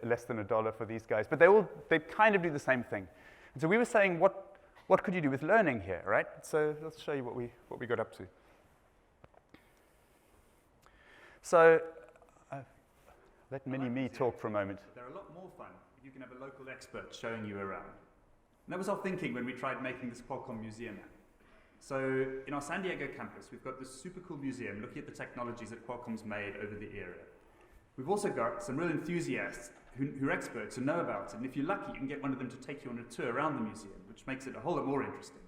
less than $1 for these guys. But they kind of do the same thing. And so we were saying, what could you do with learning here, right? So let's show you what we got up to. So let Mini-Me talk for a moment. They're a lot more fun if you can have a local expert showing you around. And that was our thinking when we tried making this Qualcomm museum app. So in our San Diego campus, we've got this super cool museum looking at the technologies that Qualcomm's made over the era. We've also got some real enthusiasts who are experts who know about it. And if you're lucky, you can get one of them to take you on a tour around the museum, which makes it a whole lot more interesting.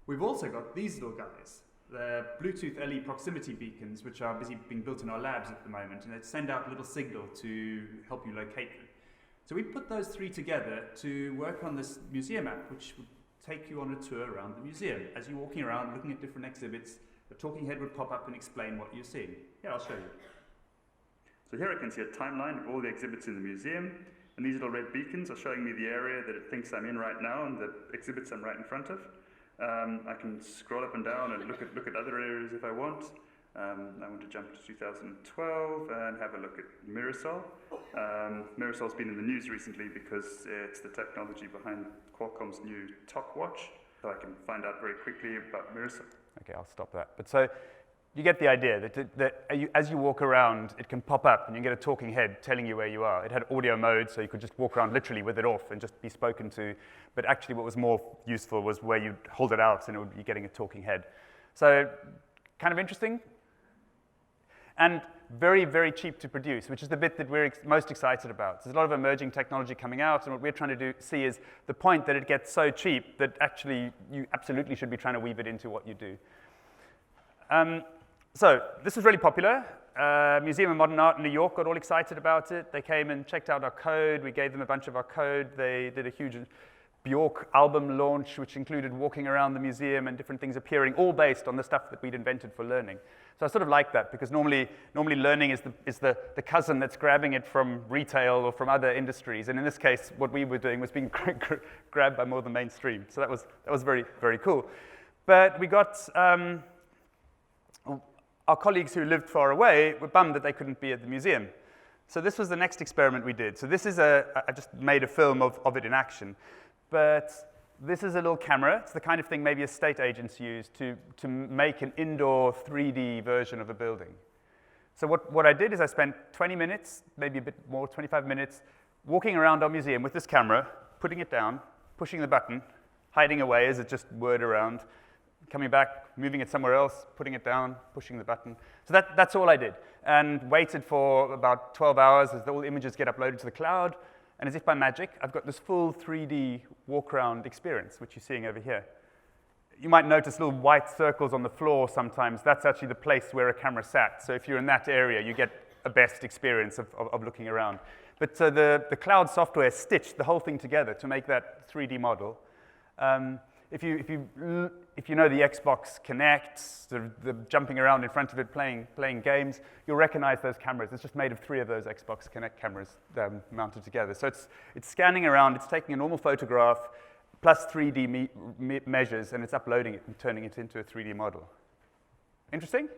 We've also got these little guys. They're Bluetooth LE proximity beacons, which are busy being built in our labs at the moment, and they send out a little signal to help you locate them. So we put those three together to work on this museum app, which would take you on a tour around the museum. As you're walking around, looking at different exhibits, a talking head would pop up and explain what you're seeing. Yeah, I'll show you. So here I can see a timeline of all the exhibits in the museum, and these little red beacons are showing me the area that it thinks I'm in right now and the exhibits I'm right in front of. I can scroll up and down and look at other areas if I want. I want to jump to 2012 and have a look at Mirasol. Mirasol's been in the news recently because it's the technology behind Qualcomm's new TOC watch. So I can find out very quickly about Mirasol. Okay, I'll stop that. But so you get the idea that as you walk around, it can pop up and you get a talking head telling you where you are. It had audio mode, so you could just walk around literally with it off and just be spoken to. But actually what was more useful was where you'd hold it out and it would be getting a talking head. So kind of interesting. And very, very cheap to produce, which is the bit that we're most excited about. There's a lot of emerging technology coming out, and what we're trying to see is the point that it gets so cheap that actually you absolutely should be trying to weave it into what you do. So this was really popular. Museum of Modern Art in New York got all excited about it. They came and checked out our code. We gave them a bunch of our code. They did a huge Bjork album launch, which included walking around the museum and different things appearing, all based on the stuff that we'd invented for learning. So I sort of like that, because normally learning is the cousin that's grabbing it from retail or from other industries. And in this case, what we were doing was being grabbed by more of the mainstream. So that was very, very cool. But we got our colleagues who lived far away were bummed that they couldn't be at the museum. So this was the next experiment we did. So this is I just made a film of it in action. But this is a little camera. It's the kind of thing maybe estate agents use to make an indoor 3D version of a building. So what I did is I spent 20 minutes, maybe a bit more, 25 minutes, walking around our museum with this camera, putting it down, pushing the button, hiding away as it just whirred around, coming back, moving it somewhere else, putting it down, pushing the button. So that's all I did, and waited for about 12 hours as all the images get uploaded to the cloud. And as if by magic, I've got this full 3D walk-around experience, which you're seeing over here. You might notice little white circles on the floor sometimes. That's actually the place where a camera sat. So if you're in that area, you get a best experience of looking around. But the cloud software stitched the whole thing together to make that 3D model. If you know the Xbox Kinect, sort of the jumping around in front of it, playing games, you'll recognize those cameras. It's just made of 3 of those Xbox Kinect cameras mounted together. So it's scanning around, it's taking a normal photograph plus 3D measures, and it's uploading it and turning it into a 3D model. Interesting?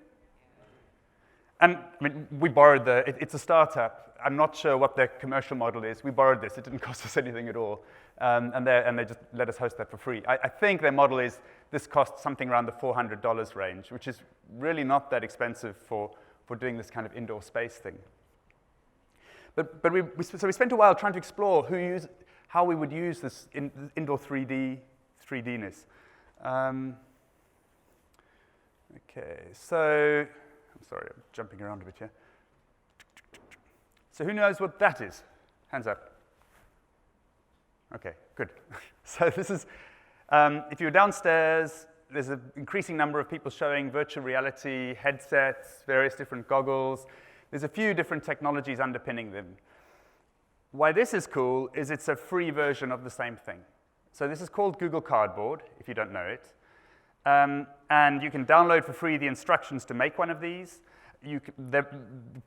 And I mean, we borrowed it's a startup. I'm not sure what their commercial model is. We borrowed this. It didn't cost us anything at all. And they just let us host that for free. I think their model is this costs something around the $400 range, which is really not that expensive for doing this kind of indoor space thing. But we spent a while trying to explore how we would use this indoor 3Dness. Okay, so I'm sorry, I'm jumping around a bit here. So who knows what that is? Hands up. Okay, good. So this is, if you're downstairs, there's an increasing number of people showing virtual reality headsets, various different goggles. There's a few different technologies underpinning them. Why this is cool is it's a free version of the same thing. So this is called Google Cardboard, if you don't know it. And you can download for free the instructions to make one of these.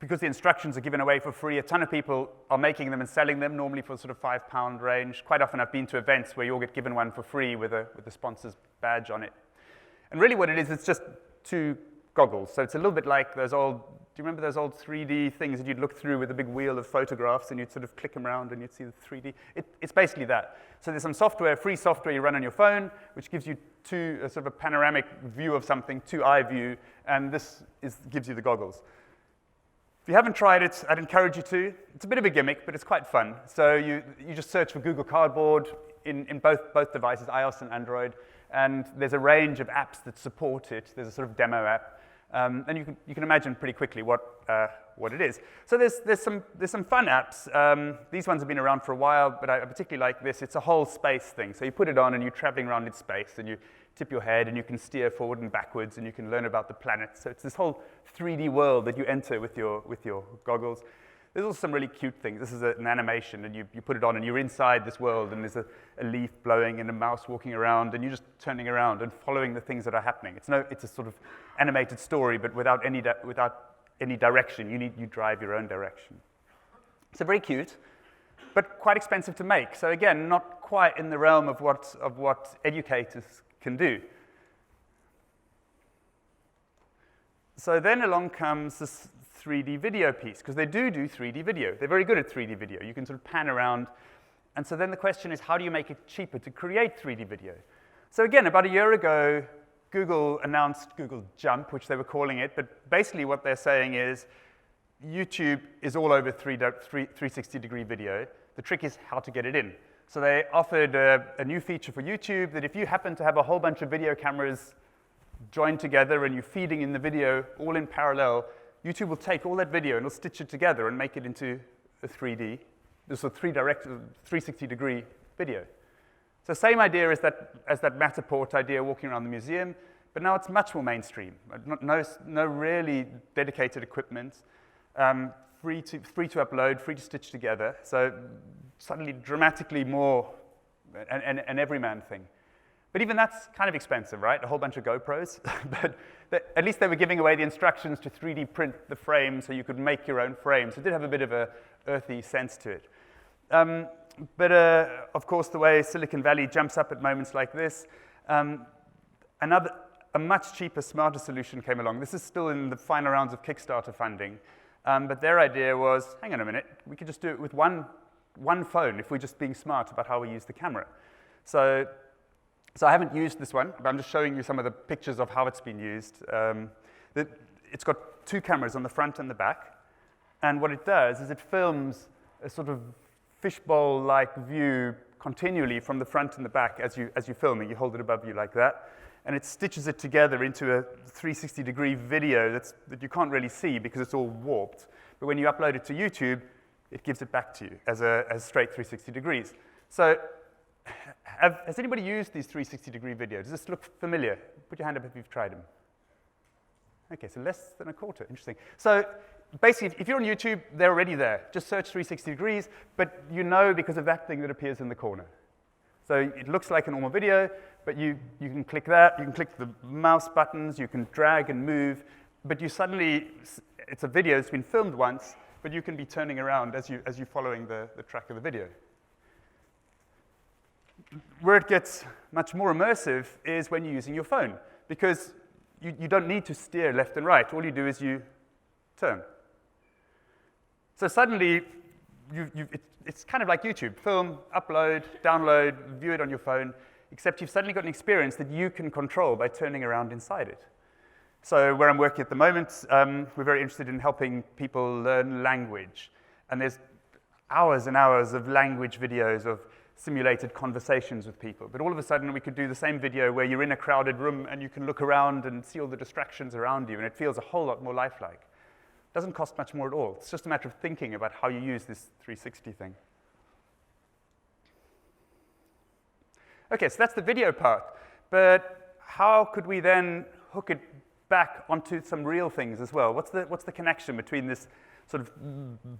Because the instructions are given away for free, a ton of people are making them and selling them, normally for sort of £5 range. Quite often I've been to events where you'll get given one for free with a sponsor's badge on it. And really what it is, it's just 2 goggles. So it's a little bit like those old, do you remember those old 3D things that you'd look through with a big wheel of photographs and you'd sort of click them around and you'd see the 3D? It's basically that. So there's some software, free software you run on your phone, which gives you a sort of a panoramic view of something, 2-eye view, and this gives you the goggles. If you haven't tried it, I'd encourage you to. It's a bit of a gimmick, but it's quite fun. So you just search for Google Cardboard in both devices, iOS and Android, and there's a range of apps that support it. There's a sort of demo app. And you can imagine pretty quickly what it is. So there's some fun apps. These ones have been around for a while, but I particularly like this. It's a whole space thing. So you put it on and you're traveling around in space and you tip your head and you can steer forward and backwards and you can learn about the planets. So it's this whole 3D world that you enter with your goggles. There's also some really cute things. This is an animation, and you put it on, and you're inside this world, and there's a leaf blowing and a mouse walking around, and you're just turning around and following the things that are happening. It's a sort of animated story, but without any direction. You drive your own direction. So very cute, but quite expensive to make. So again, not quite in the realm of what educators can do. So then along comes this 3D video piece, because they do 3D video. They're very good at 3D video. You can sort of pan around. And so then the question is, how do you make it cheaper to create 3D video? So again, about a year ago, Google announced Google Jump, which they were calling it. But basically what they're saying is, YouTube is all over 360-degree video. The trick is how to get it in. So they offered a new feature for YouTube that if you happen to have a whole bunch of video cameras joined together and you're feeding in the video all in parallel, YouTube will take all that video and it'll stitch it together and make it into a 3D, this is a 360-degree video. So same idea as that Matterport idea walking around the museum, but now it's much more mainstream. No really dedicated equipment, free to upload, free to stitch together. So suddenly dramatically more an everyman thing. But even that's kind of expensive, right? A whole bunch of GoPros. But at least they were giving away the instructions to 3D print the frame so you could make your own frame. So it did have a bit of a earthy sense to it. But of course, the way Silicon Valley jumps up at moments like this, a much cheaper, smarter solution came along. This is still in the final rounds of Kickstarter funding. But their idea was, hang on a minute, we could just do it with one phone if we're just being smart about how we use the camera. So I haven't used this one, but I'm just showing you some of the pictures of how it's been used. It's got two cameras on the front and the back. And what it does is it films a sort of fishbowl-like view continually from the front and the back as you're filming. You hold it above you like that. And it stitches it together into a 360-degree video that you can't really see because it's all warped. But when you upload it to YouTube, it gives it back to you as straight 360 degrees. So has anybody used these 360-degree videos? Does this look familiar? Put your hand up if you've tried them. OK, so less than a quarter. Interesting. So basically, if you're on YouTube, they're already there. Just search 360 degrees, but you know because of that thing that appears in the corner. So it looks like a normal video, but you can click that, you can click the mouse buttons, you can drag and move, but you suddenly, it's a video that's been filmed once, but you can be turning around as you're following the track of the video. Where it gets much more immersive is when you're using your phone, because you don't need to steer left and right. All you do is you turn. So suddenly, it's kind of like YouTube. Film, upload, download, view it on your phone, except you've suddenly got an experience that you can control by turning around inside it. So where I'm working at the moment, we're very interested in helping people learn language. And there's hours and hours of language videos of simulated conversations with people. But all of a sudden, we could do the same video where you're in a crowded room and you can look around and see all the distractions around you, and it feels a whole lot more lifelike. Doesn't cost much more at all. It's just a matter of thinking about how you use this 360 thing. OK, so that's the video part. But how could we then hook it back onto some real things as well? What's the connection between this sort of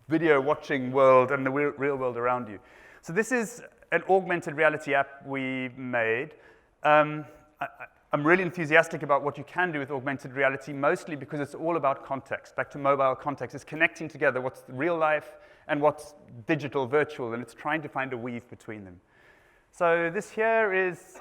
video watching world and the real world around you? So this is an augmented reality app we made. I'm really enthusiastic about what you can do with augmented reality, mostly because it's all about context. Back to mobile context. It's connecting together what's real life and what's digital, virtual, and it's trying to find a weave between them. So this here is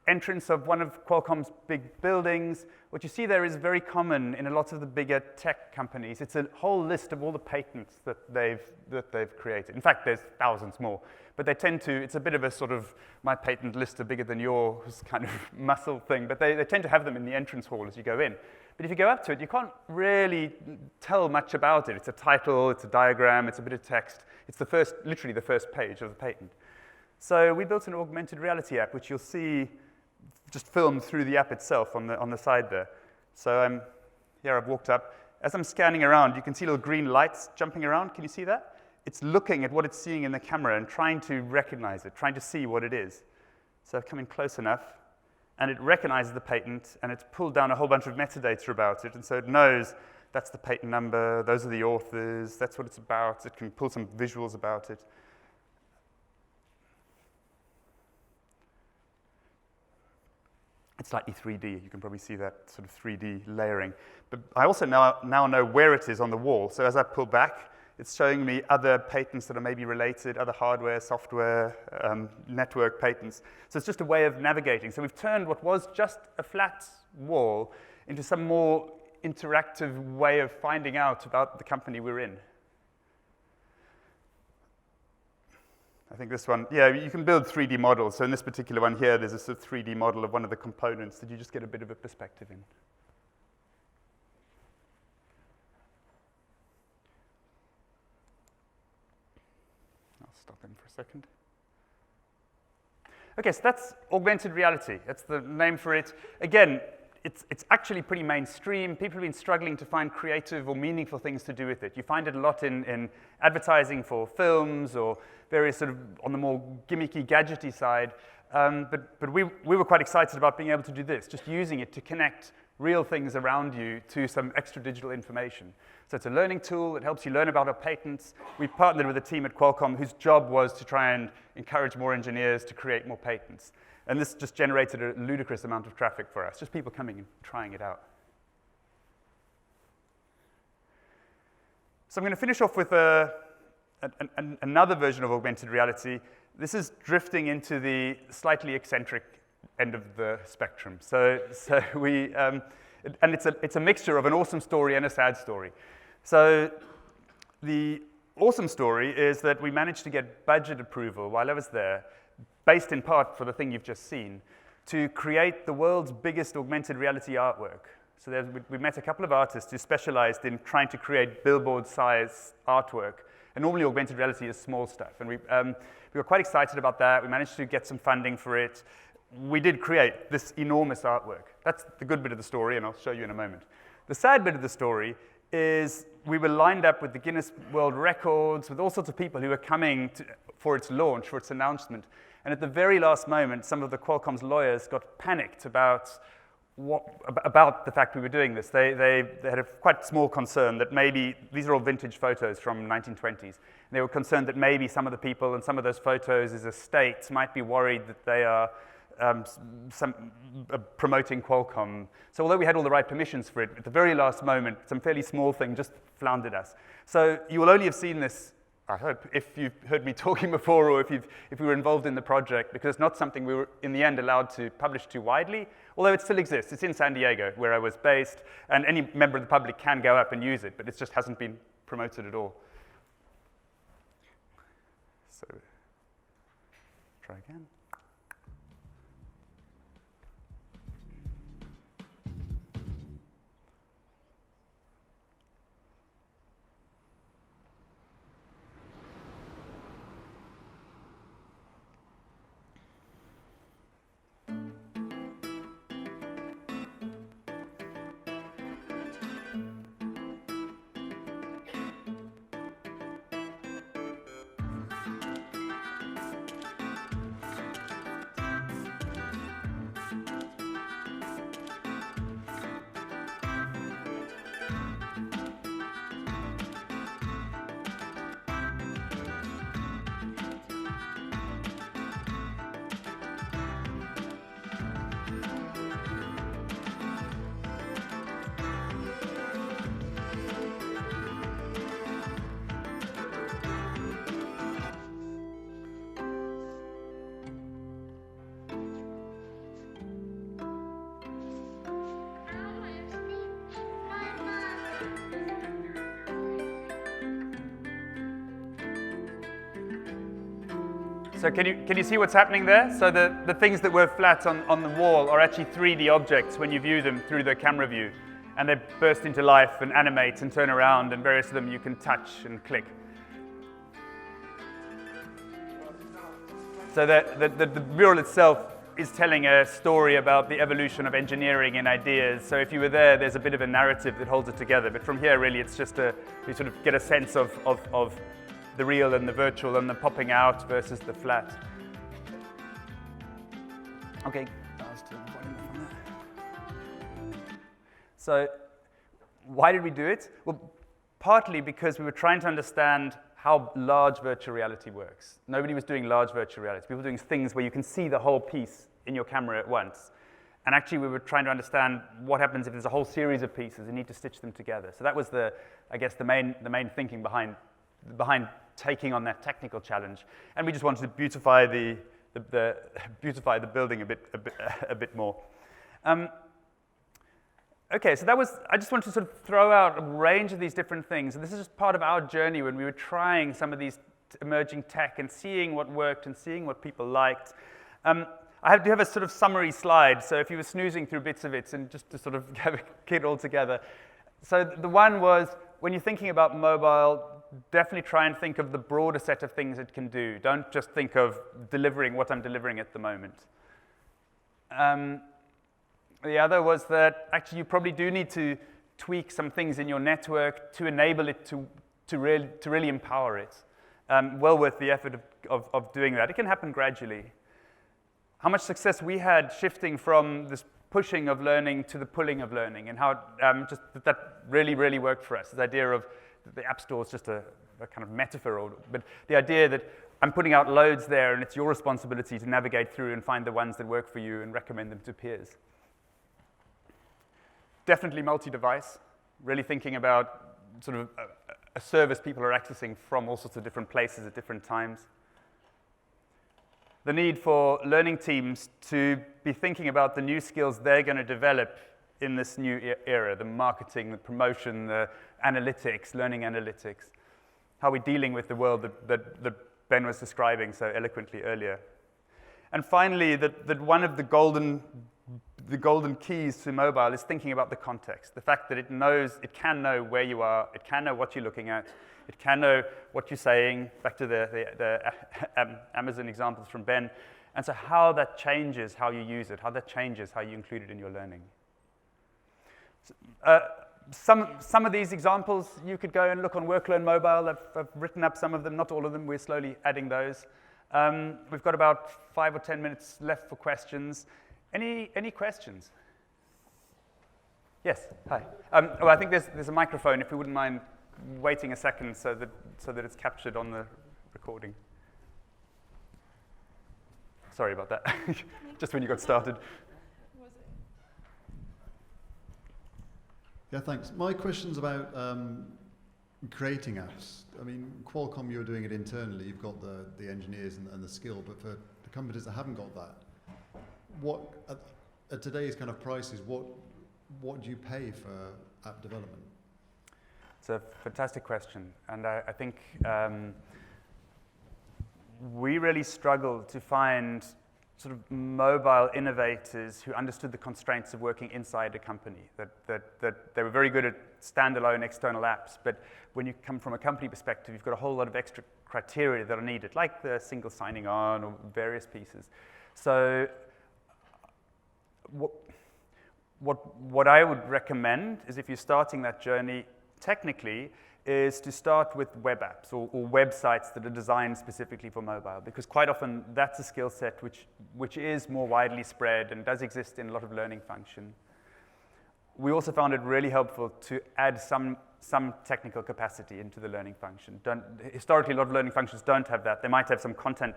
entrance of one of Qualcomm's big buildings. What you see there is very common in a lot of the bigger tech companies. It's a whole list of all the patents that they've created. In fact, there's thousands more. But they tend to, it's a bit of a sort of, my patent lists are bigger than yours kind of muscle thing. But they tend to have them in the entrance hall as you go in. But if you go up to it, you can't really tell much about it. It's a title, it's a diagram, it's a bit of text. It's literally the first page of the patent. So we built an augmented reality app, which you'll see just filmed through the app itself on the side there. So here I've walked up. As I'm scanning around, you can see little green lights jumping around. Can you see that? It's looking at what it's seeing in the camera and trying to recognize it, trying to see what it is. So I've come in close enough, and it recognizes the patent, and it's pulled down a whole bunch of metadata about it, and so it knows That's the patent number. Those are the authors. That's what it's about. It can pull some visuals about it. It's slightly 3D. You can probably see that sort of 3D layering. But I also now know where it is on the wall. So as I pull back, it's showing me other patents that are maybe related, other hardware, software, network patents. So it's just a way of navigating. So we've turned what was just a flat wall into some more interactive way of finding out about the company we're in. I think this one, yeah, you can build 3D models. So in this particular one here, there's a sort of 3D model of one of the components that you just get a bit of a perspective in. I'll stop in for a second. Okay, so that's augmented reality. That's the name for it. Again, it's actually pretty mainstream. People have been struggling to find creative or meaningful things to do with it. You find it a lot in advertising for films or various sort of on the more gimmicky, gadgety side. But we were quite excited about being able to do this, just using it to connect real things around you to some extra digital information. So it's a learning tool. It helps you learn about our patents. We partnered with a team at Qualcomm whose job was to try and encourage more engineers to create more patents. And this just generated a ludicrous amount of traffic for us, just people coming and trying it out. So I'm going to finish off with another version of augmented reality. This is drifting into the slightly eccentric end of the spectrum. So we, and it's a mixture of an awesome story and a sad story. So the awesome story is that we managed to get budget approval while I was there, based in part for the thing you've just seen, to create the world's biggest augmented reality artwork. So we met a couple of artists who specialized in trying to create billboard-size artwork. And normally augmented reality is small stuff. And we were quite excited about that. We managed to get some funding for it. We did create this enormous artwork. That's the good bit of the story, and I'll show you in a moment. The sad bit of the story is we were lined up with the Guinness World Records, with all sorts of people who were coming for its launch, for its announcement. And at the very last moment, some of the Qualcomm's lawyers got panicked about the fact we were doing this. They had a quite small concern that maybe, these are all vintage photos from 1920s, and they were concerned that maybe some of the people in some of those photos' estates might be worried that they are promoting Qualcomm. So although we had all the right permissions for it, at the very last moment, some fairly small thing just floundered us. So you will only have seen this, I hope, if you've heard me talking before or if we were involved in the project, because it's not something we were, in the end, allowed to publish too widely, although it still exists. It's in San Diego, where I was based, and any member of the public can go up and use it, but it just hasn't been promoted at all. So, try again. So can you see what's happening there? So the things that were flat on the wall are actually 3D objects when you view them through the camera view. And they burst into life and animate and turn around, and various of them you can touch and click. So the mural itself is telling a story about the evolution of engineering and ideas. So if you were there, there's a bit of a narrative that holds it together. But from here, really, it's just you sort of get a sense of the real and the virtual and the popping out versus the flat. Okay, I'll just turn the volume off on that. So why did we do it? Well, partly because we were trying to understand how large virtual reality works. Nobody was doing large virtual reality. People were doing things where you can see the whole piece in your camera at once. And actually, we were trying to understand what happens if there's a whole series of pieces and you need to stitch them together. So that was the main thinking behind taking on that technical challenge. And we just wanted to beautify the building a bit more. Okay, so I just wanted to sort of throw out a range of these different things. And this is just part of our journey when we were trying some of these emerging tech and seeing what worked and seeing what people liked. I do have a sort of summary slide, so if you were snoozing through bits of it, and just to sort of get it all together. So the one was, when you're thinking about mobile, definitely try and think of the broader set of things it can do. Don't just think of delivering what I'm delivering at the moment. The other was that actually you probably do need to tweak some things in your network to enable it to really empower it. Well worth the effort of doing that. It can happen gradually. How much success we had shifting from this pushing of learning to the pulling of learning, and how just that really, really worked for us. This idea of the App Store is just a kind of metaphor, but the idea that I'm putting out loads there and it's your responsibility to navigate through and find the ones that work for you and recommend them to peers. Definitely multi-device, really thinking about sort of a service people are accessing from all sorts of different places at different times. The need for learning teams to be thinking about the new skills they're going to develop in this new era, the marketing, the promotion, the analytics, learning analytics, how we're dealing with the world that Ben was describing so eloquently earlier. And finally, that one of the golden keys to mobile is thinking about the context, the fact that it can know where you are, it can know what you're looking at, it can know what you're saying, back to the Amazon examples from Ben, and so how that changes how you use it, how that changes how you include it in your learning. Some of these examples, you could go and look on WorkLearn Mobile. I've written up some of them, not all of them. We're slowly adding those. We've got about 5 or 10 minutes left for questions. Any questions? Yes, hi. Well, I think there's a microphone, if you wouldn't mind waiting a second so that it's captured on the recording. Sorry about that, just when you got started. Yeah, thanks. My question's about creating apps. I mean, Qualcomm, you're doing it internally. You've got the engineers and the skill, but for the companies that haven't got that, what at today's kind of prices, what do you pay for app development? It's a fantastic question, and I think we really struggled to find sort of mobile innovators who understood the constraints of working inside a company, that they were very good at standalone external apps, but when you come from a company perspective, you've got a whole lot of extra criteria that are needed, like the single signing on or various pieces. So what I would recommend is, if you're starting that journey, technically, is to start with web apps or websites that are designed specifically for mobile, because quite often that's a skill set which is more widely spread and does exist in a lot of learning function. We also found it really helpful to add some technical capacity into the learning function. Historically, a lot of learning functions don't have that. They might have some content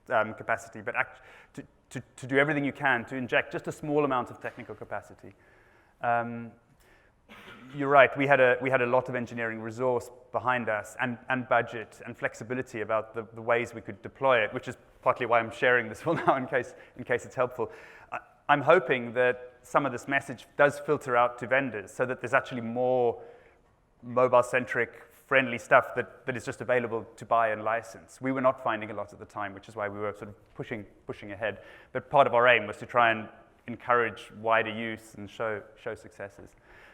capacity, but to do everything you can to inject just a small amount of technical capacity. You're right, we had a lot of engineering resource behind us and budget and flexibility about the ways we could deploy it, which is partly why I'm sharing this all now in case it's helpful. I'm hoping that some of this message does filter out to vendors so that there's actually more mobile-centric, friendly stuff that is just available to buy and license. We were not finding a lot at the time, which is why we were sort of pushing ahead. But part of our aim was to try and encourage wider use and show successes.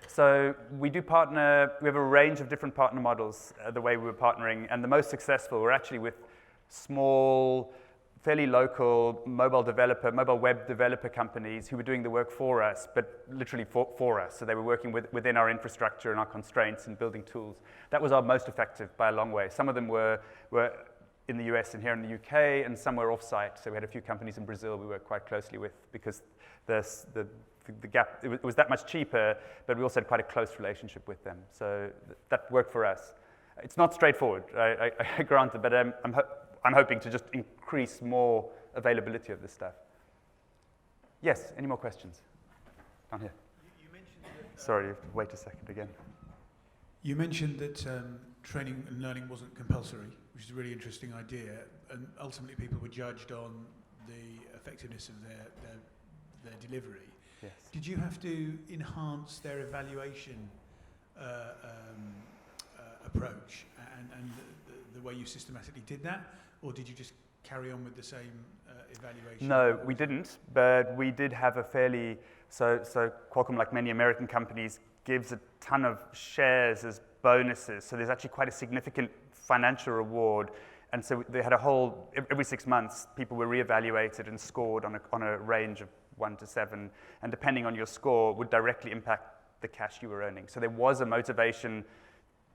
So we do partner, we have a range of different partner models, the way we were partnering, and the most successful were actually with small, fairly local mobile web developer companies who were doing the work for us, but literally for us. So they were working within our infrastructure and our constraints and building tools. That was our most effective by a long way. Some of them were in the US and here in the UK, and some were off-site. So we had a few companies in Brazil we worked quite closely with, because the the gap, it was that much cheaper, but we also had quite a close relationship with them. So that worked for us. It's not straightforward, I grant it, but I'm hoping to just increase more availability of this stuff. Yes, any more questions? Down here. You mentioned that, Sorry, you have to wait a second again. you mentioned that training and learning wasn't compulsory, which is a really interesting idea, and ultimately people were judged on the effectiveness of their delivery. Yes. Did you have to enhance their evaluation approach and the way you systematically did that, or did you just carry on with the same evaluation? No, we didn't, but we did have a fairly, so Qualcomm, like many American companies, gives a ton of shares as bonuses, so there's actually quite a significant financial reward, and so they had a whole, every 6 months, people were reevaluated and scored on a range of 1 to 7, and depending on your score, would directly impact the cash you were earning. So there was a motivation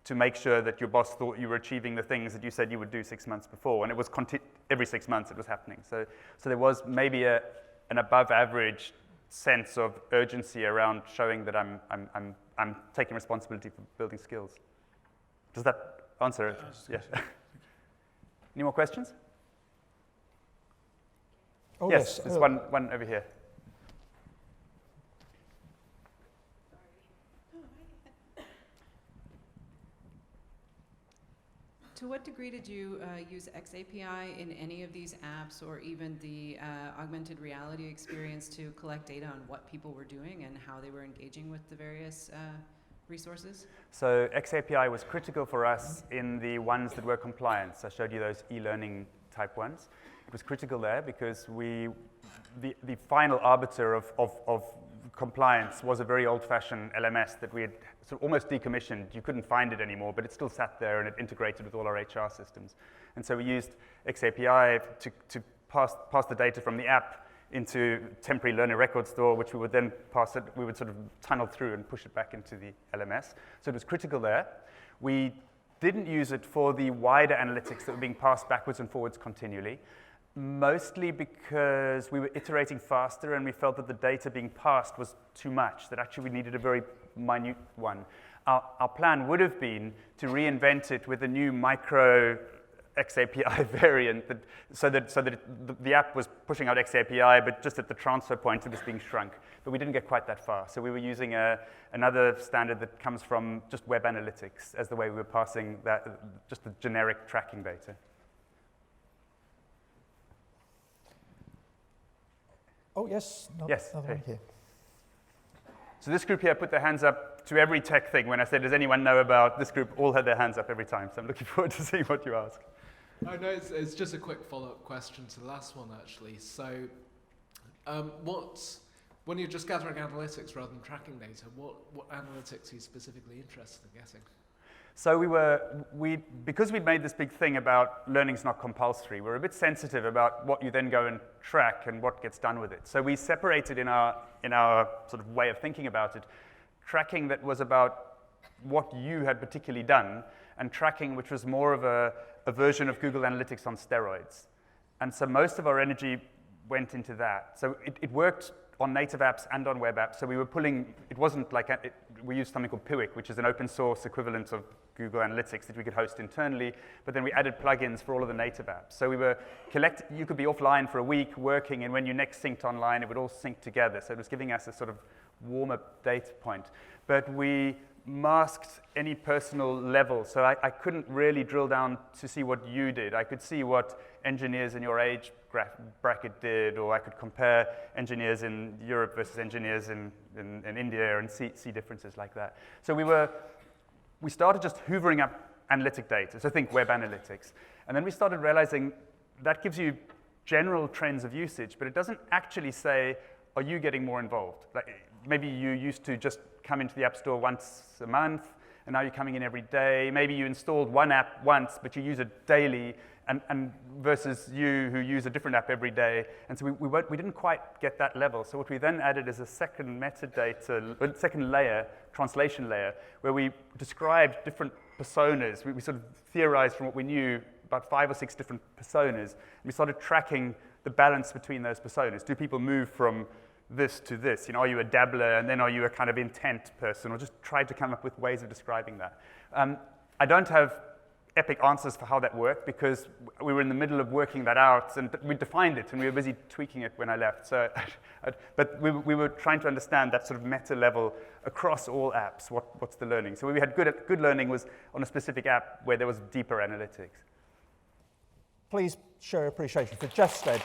to make sure that your boss thought you were achieving the things that you said you would do 6 months before, and it was every 6 months it was happening. So there was maybe an above average sense of urgency around showing that I'm taking responsibility for building skills. Does that answer it? Yeah. Any more questions? Oh, yes, yes. there's one over here. To what degree did you use XAPI in any of these apps, or even the augmented reality experience, to collect data on what people were doing and how they were engaging with the various resources? So XAPI was critical for us in the ones that were compliant. I showed you those e-learning type ones. It was critical there because the final arbiter of compliance was a very old-fashioned LMS that we had sort of almost decommissioned. You couldn't find it anymore, but it still sat there and it integrated with all our HR systems. And so we used XAPI to pass the data from the app into temporary learner record store, which we would then we would sort of tunnel through and push it back into the LMS. So it was critical there. We didn't use it for the wider analytics that were being passed backwards and forwards continually, mostly because we were iterating faster and we felt that the data being passed was too much, that actually we needed a very minute one. Our plan would have been to reinvent it with a new micro XAPI variant, so that the app was pushing out XAPI, but just at the transfer point it was being shrunk. But we didn't get quite that far. So we were using another standard that comes from just web analytics as the way we were passing that, just the generic tracking data. Oh, yes. Yes, Another hey. one here. So this group here put their hands up to every tech thing. When I said, does anyone know about this group, all had their hands up every time. So I'm looking forward to seeing what you ask. Oh, no, it's just a quick follow-up question to the last one, actually. So when you're just gathering analytics rather than tracking data, what analytics are you specifically interested in getting? So because we'd made this big thing about learning's not compulsory, we're a bit sensitive about what you then go and track and what gets done with it. So we separated in our sort of way of thinking about it, tracking that was about what you had particularly done, and tracking which was more of a version of Google Analytics on steroids. And so most of our energy went into that. So it worked on native apps and on web apps. So we were pulling, it wasn't like, we used something called Piwik, which is an open source equivalent of Google Analytics that we could host internally, but then we added plugins for all of the native apps. So we were you could be offline for a week working, and when you next synced online, it would all sync together. So it was giving us a sort of warm-up data point. But we masked any personal level, so I couldn't really drill down to see what you did. I could see what engineers in your age bracket did, or I could compare engineers in Europe versus engineers in India and see differences like that. So we started just hoovering up analytic data, so think web analytics. And then we started realizing that gives you general trends of usage, but it doesn't actually say, are you getting more involved? Like, maybe you used to just come into the App Store once a month, and now you're coming in every day. Maybe you installed one app once, but you use it daily, and versus you who use a different app every day. And so we didn't quite get that level. So what we then added is a second metadata, second layer, translation layer, where we described different personas. We sort of theorized from what we knew about 5 or 6 different personas. And we started tracking the balance between those personas. Do people move from this to this? Are you a dabbler, and then are you a kind of intent person? Or just try to come up with ways of describing that. I don't have epic answers for how that worked, because we were in the middle of working that out, and we defined it, and we were busy tweaking it when I left. So, but we were trying to understand that sort of meta level across all apps. What's the learning? So we had good learning was on a specific app where there was deeper analytics. Please show appreciation for Geoff Stead.